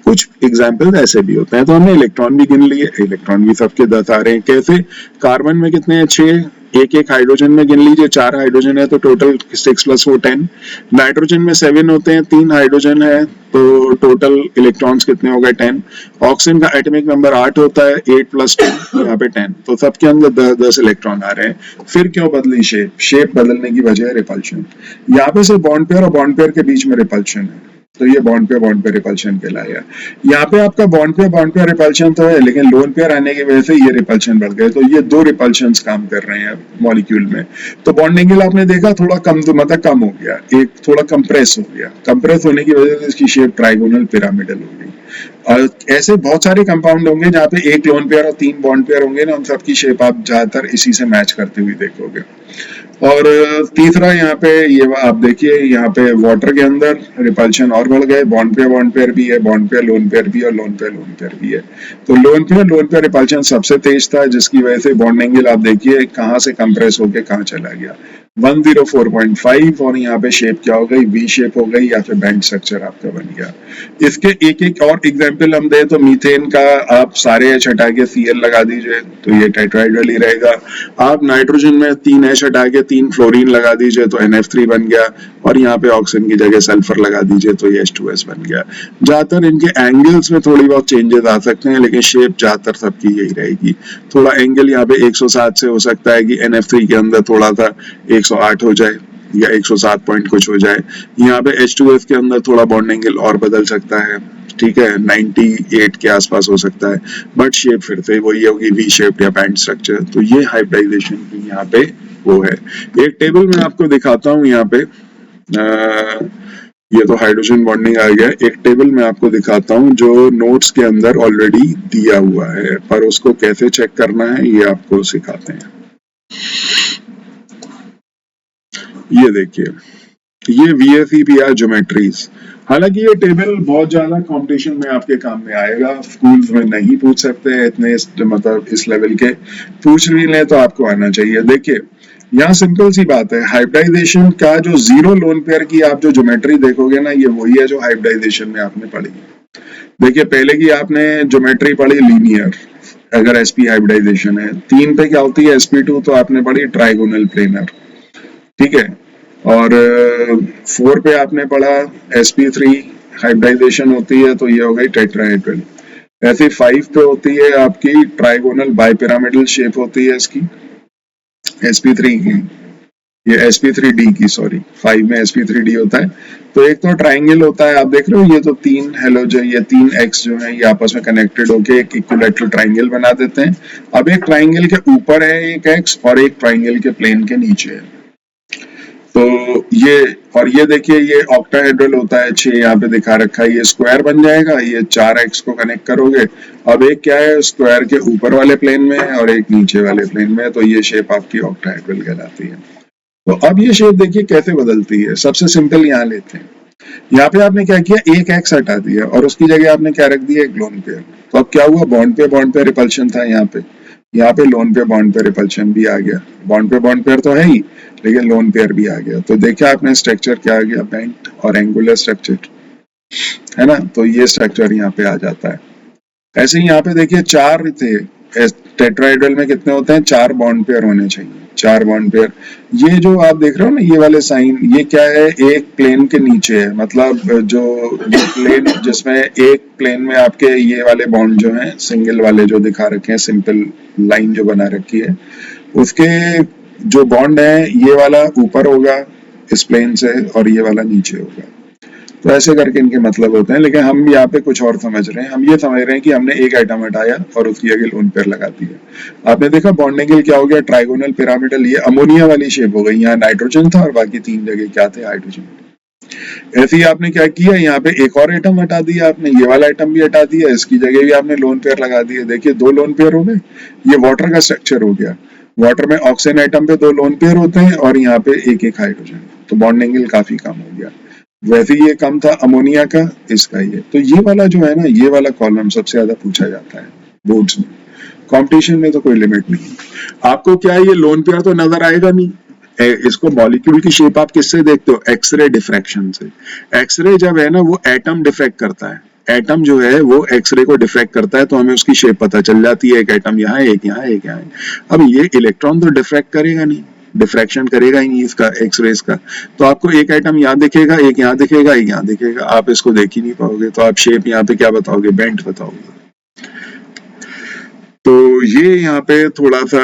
कुछ एग्जाम्पल ऐसे भी होते हैं। तो हमने इलेक्ट्रॉन भी गिन लिए, इलेक्ट्रॉन भी सबके 10 आ रहे हैं। कैसे? कार्बन में कितने हैं? 6, एक एक हाइड्रोजन में गिन लीजिए, 4 हाइड्रोजन है तो टोटल 6 + 4 10। नाइट्रोजन में 7 होते हैं, 3 हाइड्रोजन है तो टोटल इलेक्ट्रॉन्स कितने हो गए? 10। ऑक्सीजन का एटॉमिक नंबर 8 होता है, 8 + 2 यहाँ पे 10, तो सबके अंदर 10 इलेक्ट्रॉन आ रहे हैं। फिर क्यों बदली शेप? शेप बदलने की वजह है रिपल्शन। यहाँ पे से बॉन्ड पेयर और बॉन्ड पेयर के बीच में रिपल्शन है, तो ये बॉन्ड पे रिपल्शन कहलाया। यहाँ पे आपका बॉन्ड पे रिपल्शन तो है, लेकिन लोन पेयर आने की वजह से ये रिपल्शन बढ़ गए, तो ये दो रिपल्शंस काम कर रहे हैं मॉलिक्यूल में। तो बॉन्ड एंगल आपने देखा थोड़ा कम, तो मतलब कम हो गया, एक थोड़ा कंप्रेस हो गया। कंप्रेस होने की वजह से इसकी शेप ट्राइगोनल पिरामिडल हो गई। और ऐसे बहुत सारे कंपाउंड होंगे जहाँ पे एक लोन पेयर और 3 बॉन्ड पेयर होंगे ना, उन सबकी शेप आप ज्यादातर इसी से मैच करते हुए देखोगे। और तीसरा यहाँ पे ये आप देखिए, यहाँ पे वाटर के अंदर रिपल्शन और बढ़ गए। बॉन्ड पेयर भी है, बॉन्ड पेयर लोन पेयर भी है, और लोन पेयर भी है। तो लोन पेयर रिपल्शन सबसे तेज था, जिसकी वजह से बॉन्ड एंगल आप देखिए कहाँ से कंप्रेस होके कहाँ चला गया, 104.5। और यहाँ पे शेप क्या हो गई? वी शेप हो गई, या फिर बैंड स्ट्रक्चर आपका बन गया। इसके एक एक और एग्जाम्पल हम दें तो मीथेन का आप सारे H हटा के Cl लगा दीजिए तो ये टेट्राहेड्रल ही रहेगा। आप नाइट्रोजन में 3 H हटा के 3 फ्लोरीन लगा दीजिए तो NF3 बन गया, और यहाँ पे ऑक्सीजन की जगह सल्फर लगा दीजिए तो ये H2S बन गया। ज्यादातर इनके एंगल्स में थोड़ी बहुत चेंजेस आ सकते हैं, लेकिन शेप ज्यादातर सबकी यही रहेगी। थोड़ा एंगल यहाँ पे 107 से हो सकता है कि NF3 के अंदर थोड़ा सा 108 हो जाए या 107 पॉइंट कुछ हो जाए। यहाँ पे H2S के अंदर थोड़ा बॉन्ड एंगल और बदल सकता है, ठीक है, 98 के आसपास हो सकता है, बट शेप फिर से वही होगी, वी शेप या बैंड स्ट्रक्चर। तो ये हाइब्रिडाइजेशन की यहाँ पे वो है। एक टेबल में आपको दिखाता हूँ यहाँ पे, ये तो हाइड्रोजन बॉन्डिंग आ गया। एक टेबल में आपको दिखाता हूँ जो नोट्स के अंदर ऑलरेडी दिया हुआ है, पर उसको कैसे चेक करना है ये आपको सिखाते हैं। ये देखिए, ये VSEPR ज्योमेट्रीज। हालांकि ये टेबल बहुत ज्यादा कंपटीशन में आपके काम में आएगा, स्कूल्स में नहीं पूछ सकते इतने, मतलब इस लेवल के पूछ भी लें तो आपको आना चाहिए। देखिए यहाँ सिंपल सी बात है, हाइब्रिडाइजेशन का जो जीरो लोन पेयर की आप जो ज्योमेट्री देखोगे ना, ये वही है जो हाइब्रिडाइजेशन में आपने पढ़ी। देखिए पहले की आपने ज्योमेट्री पढ़ी लीनियर, अगर sp हाइब्रिडाइजेशन है। 3 पे क्या होती है? sp2 तो आपने पढ़ी ट्राइगोनल प्लेनर, ठीक है। और 4 पे आपने पढ़ा sp3 हाइब्रिडाइजेशन होती है, तो ये हो गई टेट्राहेड्रल। ऐसे 5 पे होती है आपकी ट्राइगोनल बाइपिरामिडल शेप होती है इसकी, sp3 की, ये sp3d की, सॉरी 5 में sp3d होता है। तो एक तो ट्राइंगल होता है, आप देख रहे हो ये तो 3 हेलोजन, ये 3 एक्स जो है ये आपस में कनेक्टेड होके एक इक्विलैटरल ट्राइंगल बना देते हैं। अब एक ट्राइंगल के ऊपर है एक एक्स और एक ट्राइंगल के प्लेन के नीचे है, तो ये, और ये देखिए ये ऑक्टाहेड्रल होता है, 6 यहाँ पे दिखा रखा है, ये स्क्वायर बन जाएगा, ये 4x को कनेक्ट करोगे। अब एक क्या है, स्क्वायर के ऊपर वाले प्लेन में है और एक नीचे वाले प्लेन में है, तो ये शेप आपकी ऑक्टाहेड्रल कहलाती है। तो अब ये शेप देखिए कैसे बदलती है। सबसे सिंपल यहाँ लेते हैं, यहाँ पे आपने क्या किया, एक एक्स हटा दिया और उसकी जगह आपने क्या रख दिया, एक लोन पेयर। तो अब क्या हुआ, बॉन्ड पे रिपल्शन था यहाँ पे लोन पे रिपल्शन भी आ गया। बॉन्ड पेयर तो है ही, लेकिन लोन पेयर भी आ गया। तो देखिए आपने स्ट्रक्चर क्या आ गया, बेंट और एंगुलर स्ट्रक्चर, है ना। तो ये स्ट्रक्चर यहाँ पे आ जाता है। ऐसे ही यहाँ पे देखिए 4 थे, टेट्राहेड्रल में कितने होते हैं, 4 बॉन्ड पेयर होने चाहिए, 4 बॉन्ड पेयर। ये जो आप देख रहे हो ना, ये वाले साइन, ये क्या है, एक प्लेन के नीचे है, मतलब जो प्लेन जिसमें एक प्लेन में आपके ये वाले बॉन्ड जो हैं, सिंगल वाले जो दिखा रखे हैं, सिंपल लाइन जो बना रखी है, उसके जो बॉन्ड है ये वाला ऊपर होगा इस प्लेन से और ये वाला नीचे होगा। तो ऐसे करके इनके मतलब होते हैं, लेकिन हम यहाँ पे कुछ और समझ रहे हैं। हम ये समझ रहे हैं कि हमने एक आइटम हटाया और उसकी जगह लोन पेयर लगा दिया। आपने देखा बॉन्ड एंगल क्या हो गया, ट्राइगोनल पिरामिडल। ये अमोनिया वाली शेप हो गई, यहाँ नाइट्रोजन था और बाकी 3 जगह क्या थे, हाइड्रोजन। ऐसे ही आपने क्या किया, यहाँ पे एक और एटम हटा दिया आपने, ये वाला एटम भी हटा दिया, इसकी जगह भी आपने लोन पेयर लगा दिए। देखिए 2 लोन पेयर हो गए। ये वाटर का स्ट्रक्चर हो गया। वाटर में ऑक्सीजन एटम पे 2 लोन पेयर होते हैं और यहाँ पे एक हाइड्रोजन, तो बॉन्ड एंगल काफी कम हो गया। वैसे ये कम था अमोनिया का, इसका ये। तो ये वाला जो है ना, ये वाला कॉलम सबसे ज्यादा पूछा जाता है बोर्ड्स में। कंपटीशन में तो कोई लिमिट नहीं। आपको क्या है, ये लोन पेयर तो नजर आएगा नहीं। इसको मॉलिक्यूल की शेप आप किससे देखते हो, एक्सरे डिफ्रैक्शन से। एक्सरे जब है ना, वो एटम डिफ्रैक्ट करता है। एटम जो है वो एक्सरे को डिफ्रैक्ट करता है, तो हमें उसकी शेप पता चल जाती है, एक एटम यहाँ है, एक यहाँ है, एक यहाँ है। अब ये इलेक्ट्रॉन तो डिफ्रैक्ट करेगा नहीं, डिफ्रैक्शन करेगा ही नहीं इसका, एक्सरेज का। तो आपको एक एटम यहाँ दिखेगा, एक यहाँ दिखेगा, एक यहाँ दिखेगा, आप इसको देख ही नहीं पाओगे। तो आप शेप यहाँ पे क्या बताओगे, बेंट बताओगे। तो ये यहाँ पे थोड़ा सा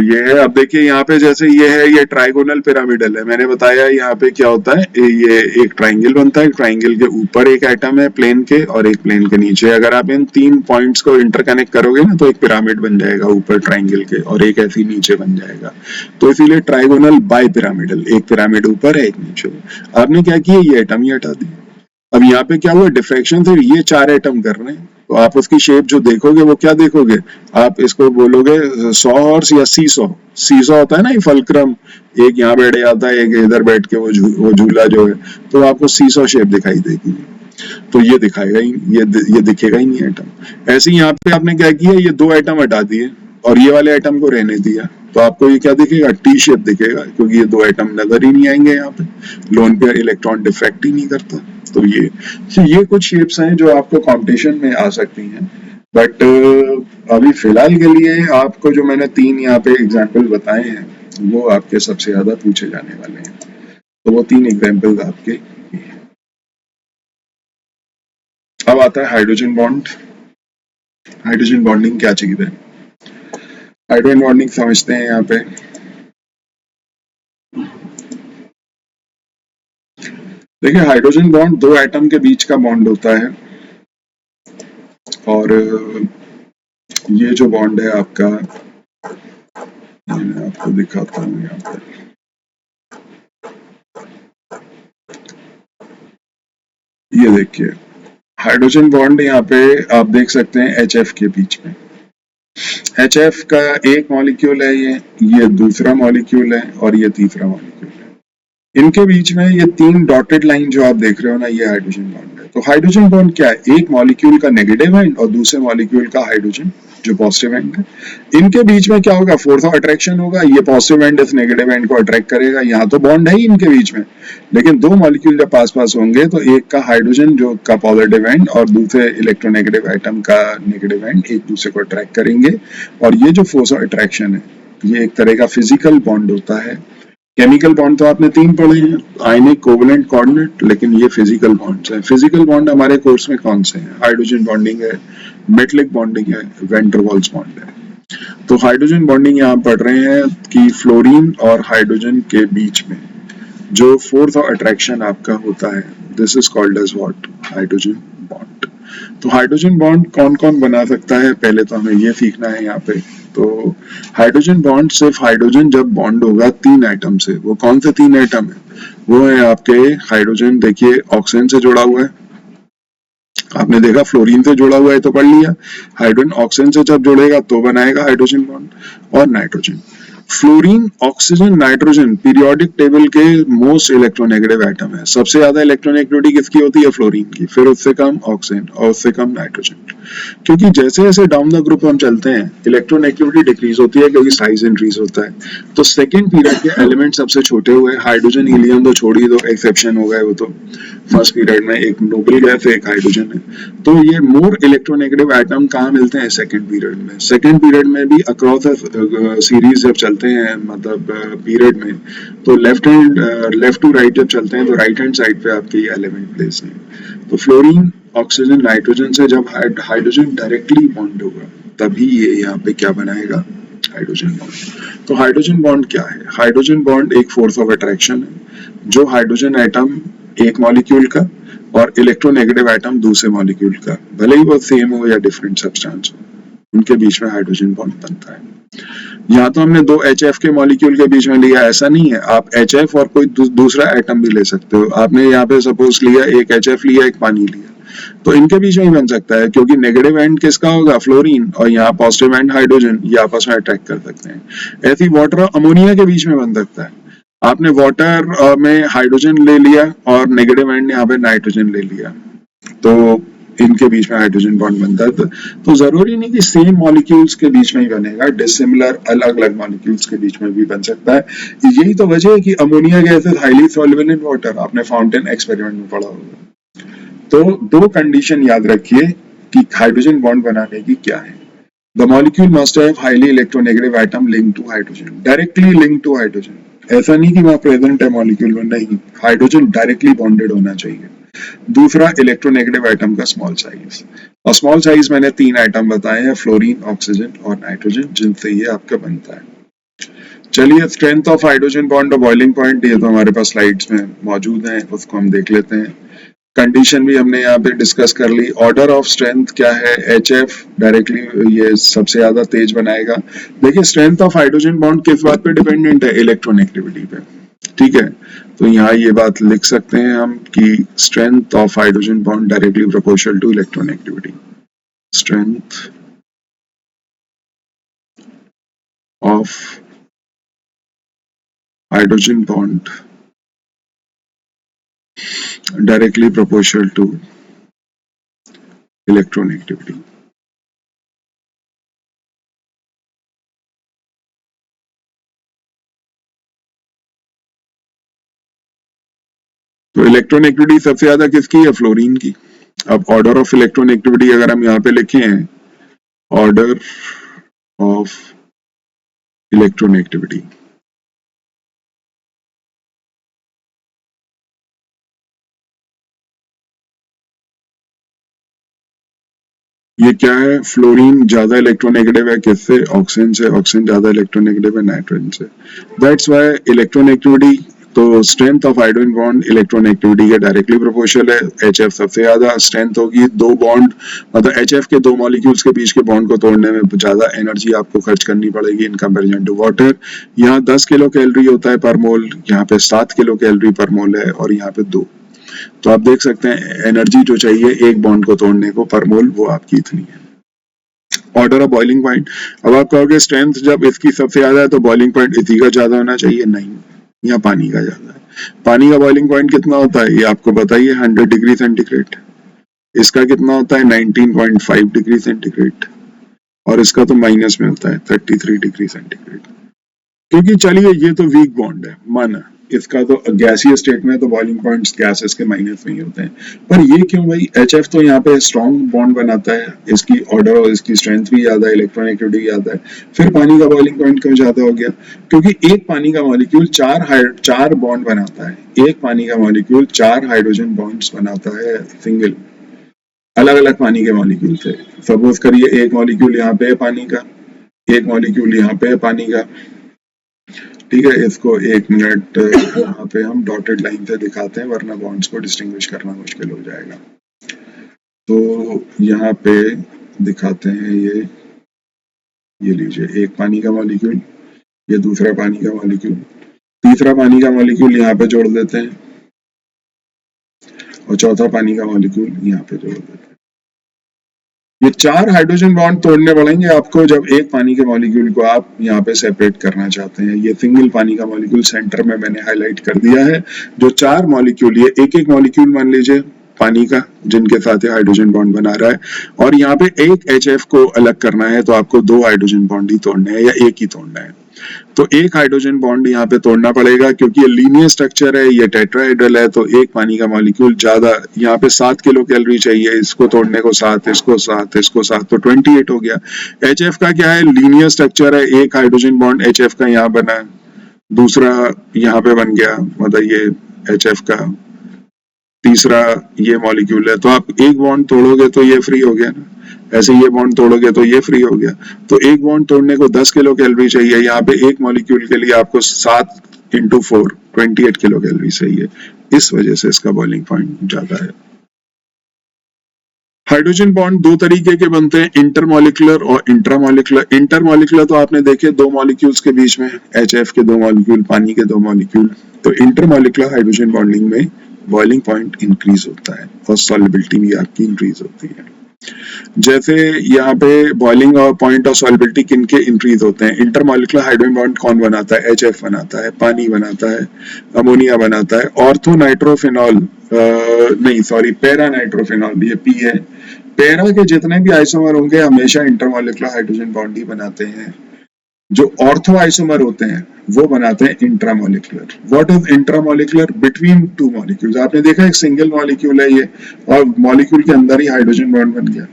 ये है। अब देखिए यहाँ पे जैसे ये है, ये ट्राइगोनल पिरामिडल है। मैंने बताया यहाँ पे क्या होता है, ये एक ट्राइंगल बनता है। ट्राइंगल के ऊपर एक एटम है प्लेन के, और एक प्लेन के नीचे। अगर आप इन 3 पॉइंट्स को इंटरकनेक्ट करोगे ना, तो एक पिरामिड बन जाएगा ऊपर ट्राइंगल के, और एक ऐसी नीचे बन जाएगा। तो इसीलिए ट्राइगोनल बाई पिरामिडल, एक पिरामिड ऊपर है, एक नीचे। आपने क्या किया, ये एटम ही हटा दिया। अब यहाँ पे क्या हुआ, डिफ्रैक्शन से ये 4 एटम कर रहे हैं। तो आप उसकी शेप जो देखोगे वो क्या देखोगे, आप इसको बोलोगे सॉ हॉर्स या सीसॉ। सीसॉ होता है ना ये फलक्रम, एक यहाँ बैठ जाता है, एक इधर बैठ के वो झूला जो है, तो आपको सीसॉ शेप दिखाई देगी। तो ये दिखाएगा ही, ये दिखेगा ही नहीं एटम। ऐसे ही यहाँ पे आपने क्या किया, ये 2 एटम हटा दिए और ये वाले एटम को रहने दिया, तो आपको ये क्या दिखेगा, टी शेप दिखेगा, क्योंकि ये 2 एटम नजर ही नहीं आएंगे यहाँ पे। लोन पेयर इलेक्ट्रॉन डिफ्रैक्ट ही नहीं करता। तो ये कुछ शेप्स हैं जो आपको कंपटीशन में आ सकती हैं। बट अभी फिलहाल के लिए आपको जो मैंने 3 यहाँ पे एग्जाम्पल बताए हैं, वो आपके सबसे ज्यादा पूछे जाने वाले हैं। तो वो 3 एग्जाम्पल आपके। अब आता है हाइड्रोजन बॉन्ड। हाइड्रोजन बॉन्डिंग क्या चीज है, हाइड्रोजन बॉन्डिंग समझते हैं यहाँ पे। देखिए हाइड्रोजन बॉन्ड 2 एटम के बीच का बॉन्ड होता है, और ये जो बॉन्ड है आपका, मैं आपको दिखाता हूँ यहाँ पे। ये देखिए हाइड्रोजन बॉन्ड यहाँ पे आप देख सकते हैं HF के बीच में। HF का एक मॉलिक्यूल है, ये दूसरा मॉलिक्यूल है, और ये तीसरा मॉलिक्यूल है। इनके बीच में ये 3 डॉटेड लाइन जो आप देख रहे हो ना, ये हाइड्रोजन बॉन्ड है। तो हाइड्रोजन बॉन्ड क्या है, एक मॉलिक्यूल का नेगेटिव एंड और दूसरे मॉलिक्यूल का हाइड्रोजन जो पॉजिटिव एंड है। इनके बीच में क्या होगा, फोर्स ऑफ अट्रैक्शन होगा। ये पॉजिटिव एंड इस नेगेटिव एंड को अट्रैक्ट करेगा। यहाँ तो बॉन्ड है ही इनके बीच में, लेकिन 2 मॉलिक्यूल जब पास पास होंगे, तो एक का हाइड्रोजन जो का पॉजिटिव एंड और दूसरे इलेक्ट्रोनेगेटिव एटम का नेगेटिव एंड एक दूसरे को अट्रैक्ट करेंगे। और ये जो फोर्स ऑफ अट्रैक्शन है, ये एक तरह का फिजिकल बॉन्ड होता है। केमिकल बॉन्ड तो आपने 3 पढ़े हैं, आयनिक, कोवलेंट, कोऑर्डिनेट, लेकिन ये फिजिकल बॉन्ड्स हैं। फिजिकल बॉन्ड हमारे कोर्स में कौन से हैं, हाइड्रोजन बॉन्डिंग है, मेटलिक बॉन्डिंग है, वैन डर वाल्स बॉन्ड है। तो हाइड्रोजन बॉन्डिंग यहाँ पढ़ रहे हैं कि फ्लोरीन और हाइड्रोजन के बीच में जो फोर्स ऑफ अट्रैक्शन आपका होता है, this is called as what, hydrogen bond. तो हाइड्रोजन बॉन्ड कौन कौन बना सकता है, पहले तो हमें ये सीखना है यहाँ पे। तो हाइड्रोजन बॉन्ड सिर्फ हाइड्रोजन जब बॉन्ड होगा 3 एटम से। वो कौन से 3 एटम है, वो है आपके हाइड्रोजन, देखिए ऑक्सीजन से जुड़ा हुआ है, आपने देखा फ्लोरीन से जुड़ा हुआ है तो पढ़ लिया। हाइड्रोजन ऑक्सीजन से जब जुड़ेगा तो बनाएगा हाइड्रोजन बॉन्ड। और nitrogen, fluorine, oxygen, nitrogen periodic table के मोस्ट इलेक्ट्रोनेगेटिव एटम है। सबसे ज्यादा इलेक्ट्रोनेगेटिविटी किसकी होती है, फ्लोरीन की, फिर उससे कम ऑक्सीजन और उससे कम नाइट्रोजन। क्योंकि जैसे जैसे डाउन द ग्रुप हम चलते हैं, इलेक्ट्रोनेगेटिविटी डिक्रीज होती है, क्योंकि साइज इंक्रीज होता है। तो सेकंड पीरियड के एलिमेंट सबसे छोटे हुए, हाइड्रोजन, हीलियम तो छोड़ ही दो, एक्सेप्शन हो गए वो तो। फर्स्ट पीरियड में एक नोबल गैस है, एक हाइड्रोजन है। तो ये मोर इलेक्ट्रोनेगेटिव एटम कहाँ मिलते हैं, सेकंड पीरियड में। सेकंड पीरियड में भी अक्रॉस सीरीज जब चलते हैं, मतलब पीरियड में, तो लेफ्ट टू राइट जब चलते हैं, तो राइट हैंड साइड पे आपके ये एलिमेंट प्लेस हैं। तो फ्लोरीन, ऑक्सीजन, नाइट्रोजन से जब हाइड्रोजन डायरेक्टली बॉन्ड होगा, तभी ये यहाँ पे क्या बनाएगा, हाइड्रोजन बॉन्ड। तो हाइड्रोजन बॉन्ड क्या है, हाइड्रोजन बॉन्ड एक फोर्स ऑफ अट्रैक्शन है, जो हाइड्रोजन एटम एक मॉलिक्यूल का और इलेक्ट्रोनेगेटिव एटम दूसरे मॉलिक्यूल का, भले ही वो सेम हो या डिफरेंट सब्सटेंस हो, उनके बीच में हाइड्रोजन बॉन्ड बनता है। यहाँ तो हमने दो HF के मॉलिक्यूल के बीच में लिया, ऐसा नहीं है, आप HF और कोई दूसरा एटम भी ले सकते हो। आपने यहाँ पे सपोज लिया, एक HF लिया, एक पानी लिया, तो इनके बीच में ही बन सकता है, क्योंकि नेगेटिव एंड किसका होगा, फ्लोरीन, और यहाँ पॉजिटिव एंड हाइड्रोजन, ये आपस में अट्रैक्ट कर सकते हैं। ऐसे ही वाटर और अमोनिया के बीच में बन सकता है। आपने वाटर में हाइड्रोजन ले लिया और नेगेटिव एंड यहाँ पे नाइट्रोजन ले लिया, तो इनके बीच में हाइड्रोजन बॉन्ड बनता है। तो जरूरी नहीं कि सेम मॉलिक्यूल्स के बीच में ही बनेगा, डिसिमिलर अलग अलग मॉलिक्यूल्स के बीच में भी बन सकता है। यही तो वजह है कि ammonia gas is highly soluble in water, आपने फाउंटेन एक्सपेरिमेंट में पढ़ा होगा। तो दो कंडीशन याद रखिए कि हाइड्रोजन बॉन्ड बनाने की क्या है। The molecule must have highly electronegative atom link to hydrogen, directly link to hydrogen. ऐसा नहीं कि वहां प्रेजेंट है मॉलिक्यूल में, नहीं, हाइड्रोजन डायरेक्टली बॉन्डेड होना चाहिए। दूसरा, इलेक्ट्रोनेगेटिव एटम का स्मॉल साइज, और स्मॉल साइज मैंने 3 एटम बताए हैं, फ्लोरीन, ऑक्सीजन और नाइट्रोजन, जिनसे ये आपका बनता है। चलिए, स्ट्रेंथ ऑफ हाइड्रोजन बॉन्ड और बॉइलिंग पॉइंट ये तो हमारे पास स्लाइड्स में मौजूद हैं, उसको हम देख लेते हैं। कंडीशन भी हमने यहाँ पे डिस्कस कर ली। ऑर्डर ऑफ स्ट्रेंथ क्या है, HF डायरेक्टली ये सबसे ज्यादा तेज बनाएगा। देखिए, स्ट्रेंथ ऑफ हाइड्रोजन बॉन्ड किस बात पे डिपेंडेंट है, इलेक्ट्रोनेगेटिविटी पे, ठीक है। तो यहाँ ये बात लिख सकते हैं हम कि strength of hydrogen bond directly proportional to electronegativity. Strength of hydrogen bond directly proportional to electronegativity. तो इलेक्ट्रोनेगेटिविटी सबसे ज्यादा किसकी है, फ्लोरीन की। अब ऑर्डर ऑफ इलेक्ट्रोनेगेटिविटी अगर हम यहाँ पे लिखे हैं, ऑर्डर ऑफ इलेक्ट्रोनेगेटिविटी, ये क्या है, फ्लोरीन ज्यादा इलेक्ट्रोनेगेटिव है किससे, ऑक्सीजन से, ऑक्सीजन ज्यादा इलेक्ट्रोनेगेटिव है नाइट्रोजन से। दैट्स व्हाई इलेक्ट्रोनेगेटिविटी, तो strength of hydrogen bond electronegativity के डायरेक्टली प्रोपोर्शनल है। HF सबसे ज्यादा स्ट्रेंथ होगी, दो बॉन्ड मतलब HF के दो मॉलिक्यूल्स के बीच के बॉन्ड को तोड़ने में ज्यादा एनर्जी आपको खर्च करनी पड़ेगी इन कंपैरिजन टू वाटर। यहाँ 10 किलो कैलोरी होता है पर मोल, यहाँ पे 7 किलो कैलोरी पर मोल है, और यहाँ पे 2। तो आप देख सकते हैं एनर्जी जो चाहिए एक बॉन्ड को तोड़ने को पर मोल, वो आपकी इतनी है। ऑर्डर ऑफ बॉइलिंग पॉइंट, अब आप कहोगे स्ट्रेंथ जब इसकी सबसे ज्यादा है तो बॉइलिंग पॉइंट इसी का ज्यादा होना चाहिए, नहीं, यहाँ पानी का ज्यादा है। पानी का बॉइलिंग पॉइंट कितना होता है ये आपको बताइए, 100 डिग्री सेंटीग्रेड। इसका कितना होता है, 19.5 डिग्री सेंटीग्रेड, और इसका तो माइनस में होता है 33 डिग्री सेंटीग्रेड। क्योंकि चलिए ये तो वीक बॉन्ड है माना, इसका तो गैसीय स्टेट में तो बॉइलिंग पॉइंट्स गैसेस के माइनस में ही होते हैं, पर ये क्यों भाई, HF तो यहाँ पे स्ट्रॉन्ग बॉन्ड बनाता है, इसकी ऑर्डर और इसकी स्ट्रेंथ भी ज्यादा है, इलेक्ट्रोनेगेटिविटी ज्यादा है, फिर पानी का बॉइलिंग पॉइंट क्यों ज्यादा हो गया, क्योंकि एक पानी का मॉलिक्यूल चार बॉन्ड बनाता है, एक पानी का मॉलिक्यूल 4 हाइड्रोजन बॉन्ड्स बनाता है, सिंगल, अलग अलग पानी के मॉलिक्यूल से। सपोज करिए एक मॉलिक्यूल यहाँ पे है पानी का, एक मॉलिक्यूल यहाँ पे है पानी का, ठीक है। इसको 1 मिनट यहाँ पे हम डॉटेड लाइन से दिखाते हैं, वरना बॉन्ड्स को डिस्टिंग्विश करना मुश्किल हो जाएगा। तो यहाँ पे दिखाते हैं, ये लीजिए, एक पानी का मॉलिक्यूल, ये दूसरा पानी का मॉलिक्यूल, तीसरा पानी का मॉलिक्यूल यहाँ पे जोड़ देते हैं, और चौथा पानी का मॉलिक्यूल यहाँ पे जोड़ देते हैं। ये 4 हाइड्रोजन बॉन्ड तोड़ने पड़ेंगे आपको जब एक पानी के मॉलिक्यूल को आप यहाँ पे सेपरेट करना चाहते हैं। ये सिंगल पानी का मॉलिक्यूल सेंटर में मैंने हाईलाइट कर दिया है। जो 4 मॉलिक्यूल, ये एक मॉलिक्यूल मान लीजिए पानी का, जिनके साथ ये हाइड्रोजन बॉन्ड बना रहा है, और यहाँ पे एक HF को अलग करना है तो आपको 2 हाइड्रोजन बॉन्ड ही तोड़ने हैं, या एक ही तोड़ना है। तो एक हाइड्रोजन बॉन्ड यहाँ पे तोड़ना पड़ेगा, क्योंकि ये लीनियर स्ट्रक्चर है, ये टेट्राहेड्रल है, तो एक पानी का मॉलिक्यूल ज्यादा, यहाँ पे 7 किलो कैलोरी चाहिए, इसको तोड़ने को 7, इसको 7, इसको 7, तो 28 हो गया। HF का क्या है, लीनियर स्ट्रक्चर है, एक हाइड्रोजन बॉन्ड HF का यहाँ बना, दूसरा यहाँ पे बन गया, मतलब ये HF का, तीसरा ये मॉलिक्यूल है, तो आप एक बॉन्ड तोड़ोगे तो ये फ्री हो गया ना, ऐसे ये बॉन्ड तोड़ोगे तो ये फ्री हो गया। तो एक बॉन्ड तोड़ने को 10 किलो कैलोरी चाहिए, यहाँ पे एक मॉलिक्यूल के लिए आपको 7 × 4 28 किलो कैलोरी चाहिए, इस वजह से इसका बॉइलिंग पॉइंट ज्यादा है। हाइड्रोजन बॉन्ड दो तरीके के बनते हैं, इंटरमॉलिक्यूलर और इंट्रामॉलिक्यूलर। इंटरमॉलिक्यूलर तो आपने देखे दो मॉलिक्यूल्स के बीच में, HF के दो मॉलिक्यूल, पानी के दो मॉलिक्यूल। तो इंटरमॉलिक्यूलर हाइड्रोजन बॉन्डिंग में बॉइलिंग पॉइंट इंक्रीज होता है और सॉल्युबिलिटी भी आपकी इंक्रीज होती है। जैसे यहाँ पे बॉइलिंग और पॉइंट ऑफ सॉल्युबिलिटी किनके इंक्रीज होते हैं, इंटरमॉलिक्यूलर हाइड्रोजन बॉन्ड कौन बनाता है, HF बनाता है, पानी बनाता है, अमोनिया बनाता है। ऑर्थो नाइट्रोफिनॉल नहीं सॉरी पैरा नाइट्रोफिनॉल, ये पी है। पैरा के जितने भी आइसोमर होंगे हमेशा इंटरमॉलिक्यूलर हाइड्रोजन बॉन्ड ही बनाते हैं। जो ऑर्थो आइसोमर होते हैं वो बनाते हैं intramolecular. What is intramolecular? Between two molecules. आपने देखा एक सिंगल मॉलिक्यूल है ये और मॉलिक्यूल के अंदर ही हाइड्रोजन बॉन्ड बन गया,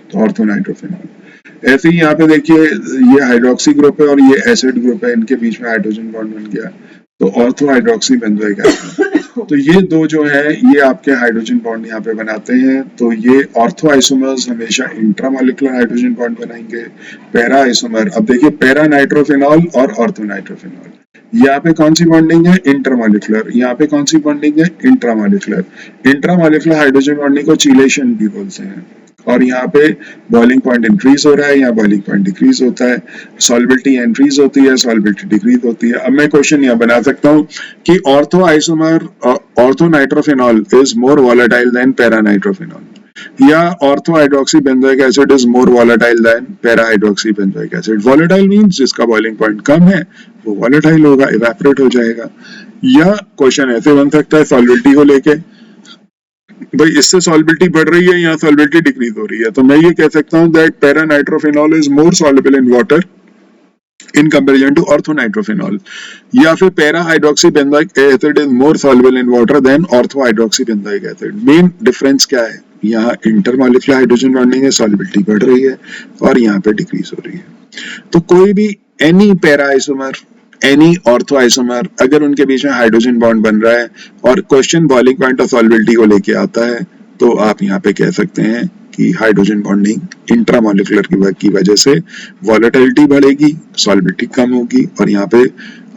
तो ऑर्थो नाइट्रोफिनॉल। ऐसे ही यहाँ पे देखिए ये हाइड्रोक्सी ग्रुप है और ये एसिड ग्रुप है, इनके बीच में हाइड्रोजन बॉन्ड बन गया, तो ऑर्थो हाइड्रोक्सी बेंजोइक एसिड। तो ये दो जो है ये आपके हाइड्रोजन बॉन्ड यहाँ पे बनाते हैं। तो ये ऑर्थो आइसोमर्स हमेशा इंट्रामॉलिक्यूलर हाइड्रोजन बॉन्ड बनाएंगे। पैरा आइसोमर, अब देखिए पैरा नाइट्रोफिनॉल और ऑर्थो नाइट्रोफिनॉल, यहाँ पे कौन सी बॉन्डिंग है, इंटरमॉलिक्यूलर। यहाँ पे कौन सी बॉन्डिंग है, इंट्रामॉलिक्यूलर। इंट्रामॉलिक्यूलर हाइड्रोजन बॉन्डिंग को चीलेशन भी बोलते हैं। और यहाँ पे बॉइलिंग पॉइंट इंक्रीज हो रहा है, यहाँ बॉइलिंग पॉइंट डिक्रीज होता है, सॉल्युबिलिटी इंक्रीज होती है, सॉल्युबिलिटी डिक्रीज होती है। अब मैं क्वेश्चन यहाँ बना सकता हूँ कि ortho isomer ortho nitrophenol is more volatile than para nitrophenol, या ortho hydroxy benzoic acid is more volatile than para hydroxy benzoic acid. Volatile means जिसका बॉइलिंग पॉइंट कम है वो वॉलेटाइल होगा, इवेपोरेट हो जाएगा। या क्वेश्चन ऐसे बन सकता है सॉल्युबिलिटी को लेके, भाई इससे सॉल्युबिलिटी बढ़ रही है, यहाँ सॉल्युबिलिटी डिक्रीज हो रही है, तो मैं ये कह सकता हूँ that para nitrophenol is more soluble in water in comparison to orthonitrophenol, या फिर para hydroxy benzoic acid is more soluble in water than ortho hydroxy benzoic acid. Main difference क्या है, यहाँ इंटरमॉलिक्यूलर हाइड्रोजन बॉन्डिंग है, solubility बढ़ रही है, और यहाँ पे डिक्रीज हो रही है। तो कोई भी any para isomer, any ortho isomer, अगर उनके बीच में हाइड्रोजन बॉन्ड बन रहा है और question boiling point of solubility को लेके आता है, तो आप यहाँ पे कह सकते हैं कि हाइड्रोजन बॉन्डिंग इंट्रामॉलिक्यूलर की वजह से वॉलेटिलिटी बढ़ेगी, सॉल्युबिलिटी कम होगी, और यहाँ पे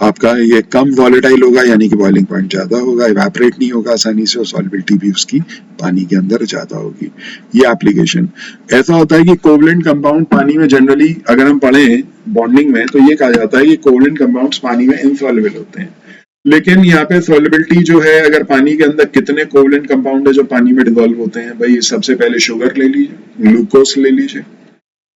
आपका ये कम वॉलेटाइल होगा, यानी कि बॉइलिंग पॉइंट ज्यादा होगा, इवेपोरेट नहीं होगा आसानी से, और सॉल्युबिलिटी भी उसकी पानी के अंदर ज्यादा होगी। ये एप्लीकेशन ऐसा होता है कि कोवलेंट कंपाउंड पानी में जनरली अगर हम पढ़ें बॉन्डिंग में, तो ये कहा जाता है कि कोवलेंट कंपाउंड्स पानी में इनसॉल्युबल होते हैं। लेकिन यहाँ पे सॉल्युबिलिटी जो है, अगर पानी के अंदर कितने कोवलेंट कंपाउंड है जो पानी में डिसॉल्व होते हैं, भाई सबसे पहले शुगर ले लीजिए, ग्लूकोज ले लीजिए,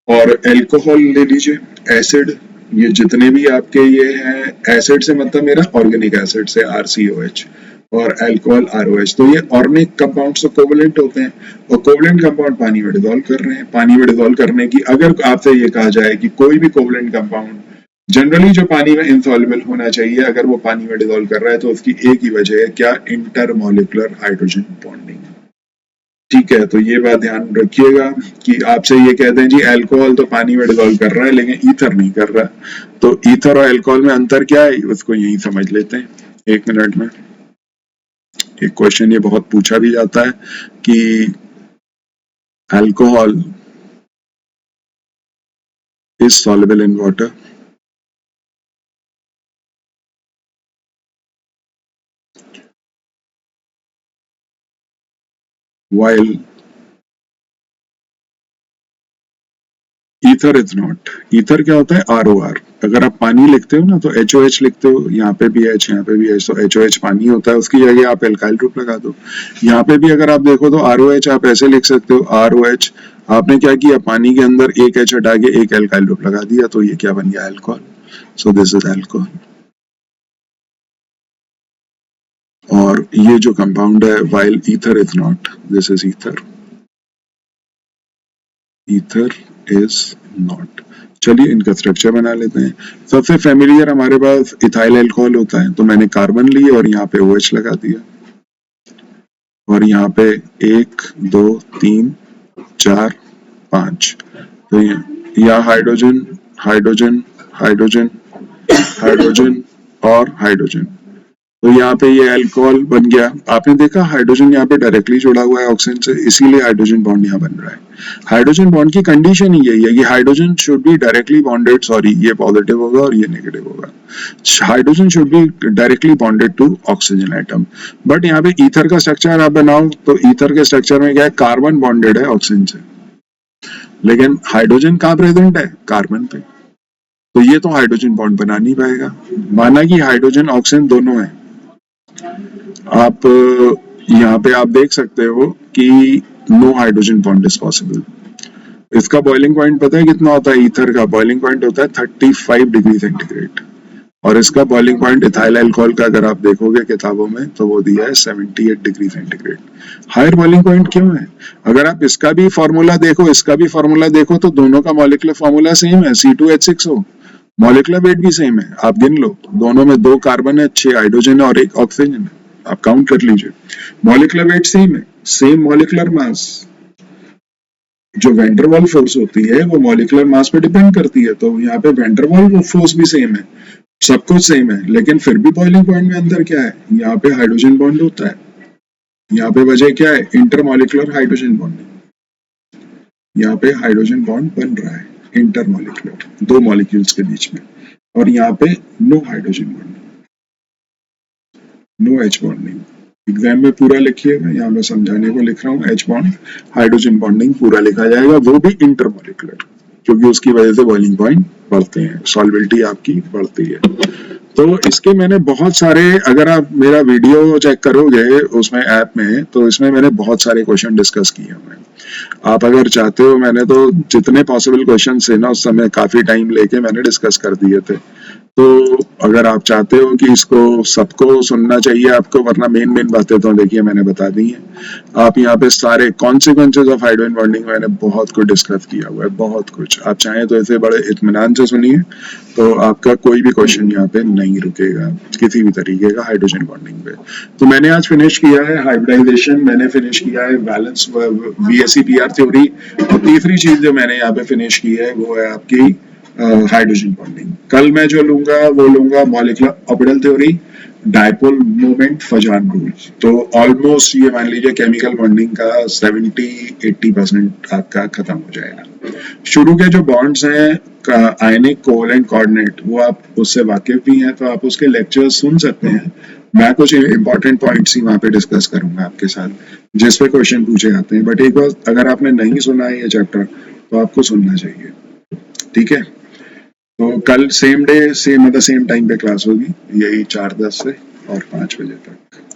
और अल्कोहल ले लीजिए, एसिड, ये जितने भी आपके ये हैं, एसिड से मतलब मेरा ऑर्गेनिक एसिड से RCOH, और अल्कोहल ROH, तो ये ऑर्गेनिक कंपाउंड तो कोवलेंट होते हैं, और कोवलेंट कंपाउंड पानी में डिसॉल्व कर रहे हैं। पानी में डिसॉल्व करने की अगर आपसे ये कहा जाए कि कोई भी कोवलेंट कंपाउंड जनरली जो पानी में इंसॉल्युबल होना चाहिए, अगर वो पानी में डिसॉल्व कर रहा है, तो उसकी एक ही वजह है, क्या, इंटरमॉलिक्यूलर हाइड्रोजन बॉन्डिंग। ठीक है, तो ये बात ध्यान रखिएगा कि आपसे ये कहते हैं जी अल्कोहल तो पानी में डिसॉल्व कर रहा है लेकिन ईथर नहीं कर रहा, तो ईथर और अल्कोहल में अंतर क्या है, उसको यही समझ लेते हैं 1 मिनट में। एक क्वेश्चन ये बहुत पूछा भी जाता है कि alcohol is soluble in water, while ether is not. Ether क्या होता है, ROR। अगर आप पानी लिखते हो ना तो HOH लिखते हो, यहाँ पे भी H, यहाँ पे भी H, तो HOH पानी होता है, उसकी जगह आप एल्काइल ग्रुप लगा दो। यहाँ पे भी अगर आप देखो तो ROH आप ऐसे लिख सकते हो, ROH, आपने क्या किया, पानी के अंदर एक H हटा के एक एल्काइल ग्रुप लगा दिया, तो ये क्या बन गया, alcohol. So this is alcohol. और ये जो कंपाउंड है, while ether is not, this is ether, ether is not। चलिए इनका स्ट्रक्चर बना लेते हैं। सबसे फेमिलियर हमारे पास इथाइल अल्कोहल होता है, तो मैंने कार्बन ली और यहाँ पे OH लगा दिया, और यहाँ पे 1 2 3 4 5, तो यहाँ हाइड्रोजन हाइड्रोजन हाइड्रोजन हाइड्रोजन और हाइड्रोजन, तो यहाँ पे ये अल्कोहल बन गया। आपने देखा हाइड्रोजन यहाँ पे डायरेक्टली जुड़ा हुआ है ऑक्सीजन से, इसीलिए हाइड्रोजन बॉन्ड यहाँ बन रहा है। हाइड्रोजन बॉन्ड की कंडीशन ही यही है कि hydrogen should be directly bonded, sorry ये पॉजिटिव होगा और ये नेगेटिव होगा। Hydrogen should be directly bonded to oxygen atom. But यहाँ पे ईथर का स्ट्रक्चर आप बनाओ तो ईथर के स्ट्रक्चर में क्या है, कार्बन बॉन्डेड है ऑक्सीजन से, लेकिन हाइड्रोजन कहाँ प्रेजेंट है, कार्बन पे। तो ये तो हाइड्रोजन बॉन्ड बना नहीं पाएगा। माना कि हाइड्रोजन ऑक्सीजन दोनों है, आप यहाँ पे आप देख सकते हो कि no hydrogen bond is possible. इसका बॉइलिंग पॉइंट पता है कितना होता है, ईथर का बॉइलिंग पॉइंट होता है 35 डिग्री सेंटीग्रेड, और इसका बॉइलिंग पॉइंट इथाइल अल्कोहल का अगर आप देखोगे किताबों में तो वो दिया है 78 degree centigrade. Higher boiling point क्यों है? अगर आप इसका भी फॉर्मूला देखो, इसका भी फॉर्मूला देखो, तो दोनों का मॉलिक्यूलर फॉर्मूला सेम है, C2H6O। मॉलिक्यूलर वेट भी सेम है, आप गिन लो, दोनों में 2 कार्बन है, 6 हाइड्रोजन है और 1 ऑक्सीजन है, आप काउंट कर लीजिए। मॉलिक्यूलर वेट सेम है, सेम मॉलिक्यूलर मास। जो वेंडरवॉल फोर्स होती है वो मॉलिक्यूलर मास पे डिपेंड करती है, तो यहाँ पे वेंडरवॉल फोर्स भी सेम है, सब कुछ सेम है, लेकिन फिर भी बॉइलिंग पॉइंट में अंदर क्या है, यहाँ पे हाइड्रोजन बॉन्ड होता है, यहाँ पे वजह क्या है, इंटरमॉलिक्यूलर हाइड्रोजन बॉन्डिंग। यहाँ पे हाइड्रोजन बॉन्ड बन रहा है इंटरमॉलिक्यूलर, 2 मॉलिक्यूल्स के बीच में, और यहाँ पे no hydrogen bonding, no H bonding. Exam में पूरा लिखिएगा, यहाँ मैं समझाने को लिख रहा हूँ, एच बॉन्ड हाइड्रोजन बॉन्डिंग पूरा लिखा जाएगा, वो भी इंटरमॉलिक्यूलर, क्योंकि उसकी वजह से बॉइलिंग पॉइंट बढ़ते हैं, सॉल्बिलिटी आपकी बढ़ती है। तो इसके मैंने बहुत सारे, अगर आप मेरा वीडियो चेक करोगे उसमें ऐप में, तो इसमें मैंने बहुत सारे क्वेश्चन डिस्कस किए हुए हैं। आप अगर चाहते हो, मैंने तो जितने पॉसिबल क्वेश्चन थे ना उस समय काफी टाइम लेके मैंने डिस्कस कर दिए थे। तो अगर आप चाहते हो कि इसको सबको सुनना चाहिए आपको, वरना मेन बातें तो देखिए मैंने बता दी हैं। आप यहाँ पे सारे कॉन्सिक्वेंसेज ऑफ हाइड्रोजन बॉन्डिंग मैंने बहुत कुछ डिस्कस किया हुआ है, बहुत कुछ। आप चाहें तो इसे बड़े इत्मीनान से सुनिए, तो आपका कोई भी क्वेश्चन यहाँ पे नहीं रुकेगा किसी भी तरीके का हाइड्रोजन बॉन्डिंग पे। तो मैंने आज फिनिश किया है हाइब्रिडाइजेशन, मैंने फिनिश किया है बैलेंस VSEPR थ्योरी, और तीसरी चीज जो मैंने यहाँ पे फिनिश की है वो है आपकी हाइड्रोजन बॉन्डिंग। कल मैं जो लूंगा वो लूंगा molecular orbital theory, dipole moment, Fajan rules. तो ऑलमोस्ट ये मान लीजिए केमिकल बॉन्डिंग का 70-80% आपका खत्म हो जाएगा। शुरू के जो बॉन्ड्स हैं आयनिक, कोवलेंट, कोऑर्डिनेट, वो आप उससे वाकिफ भी हैं तो आप उसके लेक्चर्स सुन सकते हैं। मैं कुछ इंपॉर्टेंट पॉइंट्स ही वहां पे डिस्कस करूंगा आपके साथ, जिस पे क्वेश्चन पूछे जाते हैं। बट एक बार अगर आपने नहीं सुना है ये चैप्टर तो आपको सुनना चाहिए, ठीक है। तो कल सेम डे सेम टाइम पे क्लास होगी, यही 4:10 से और 5 बजे तक।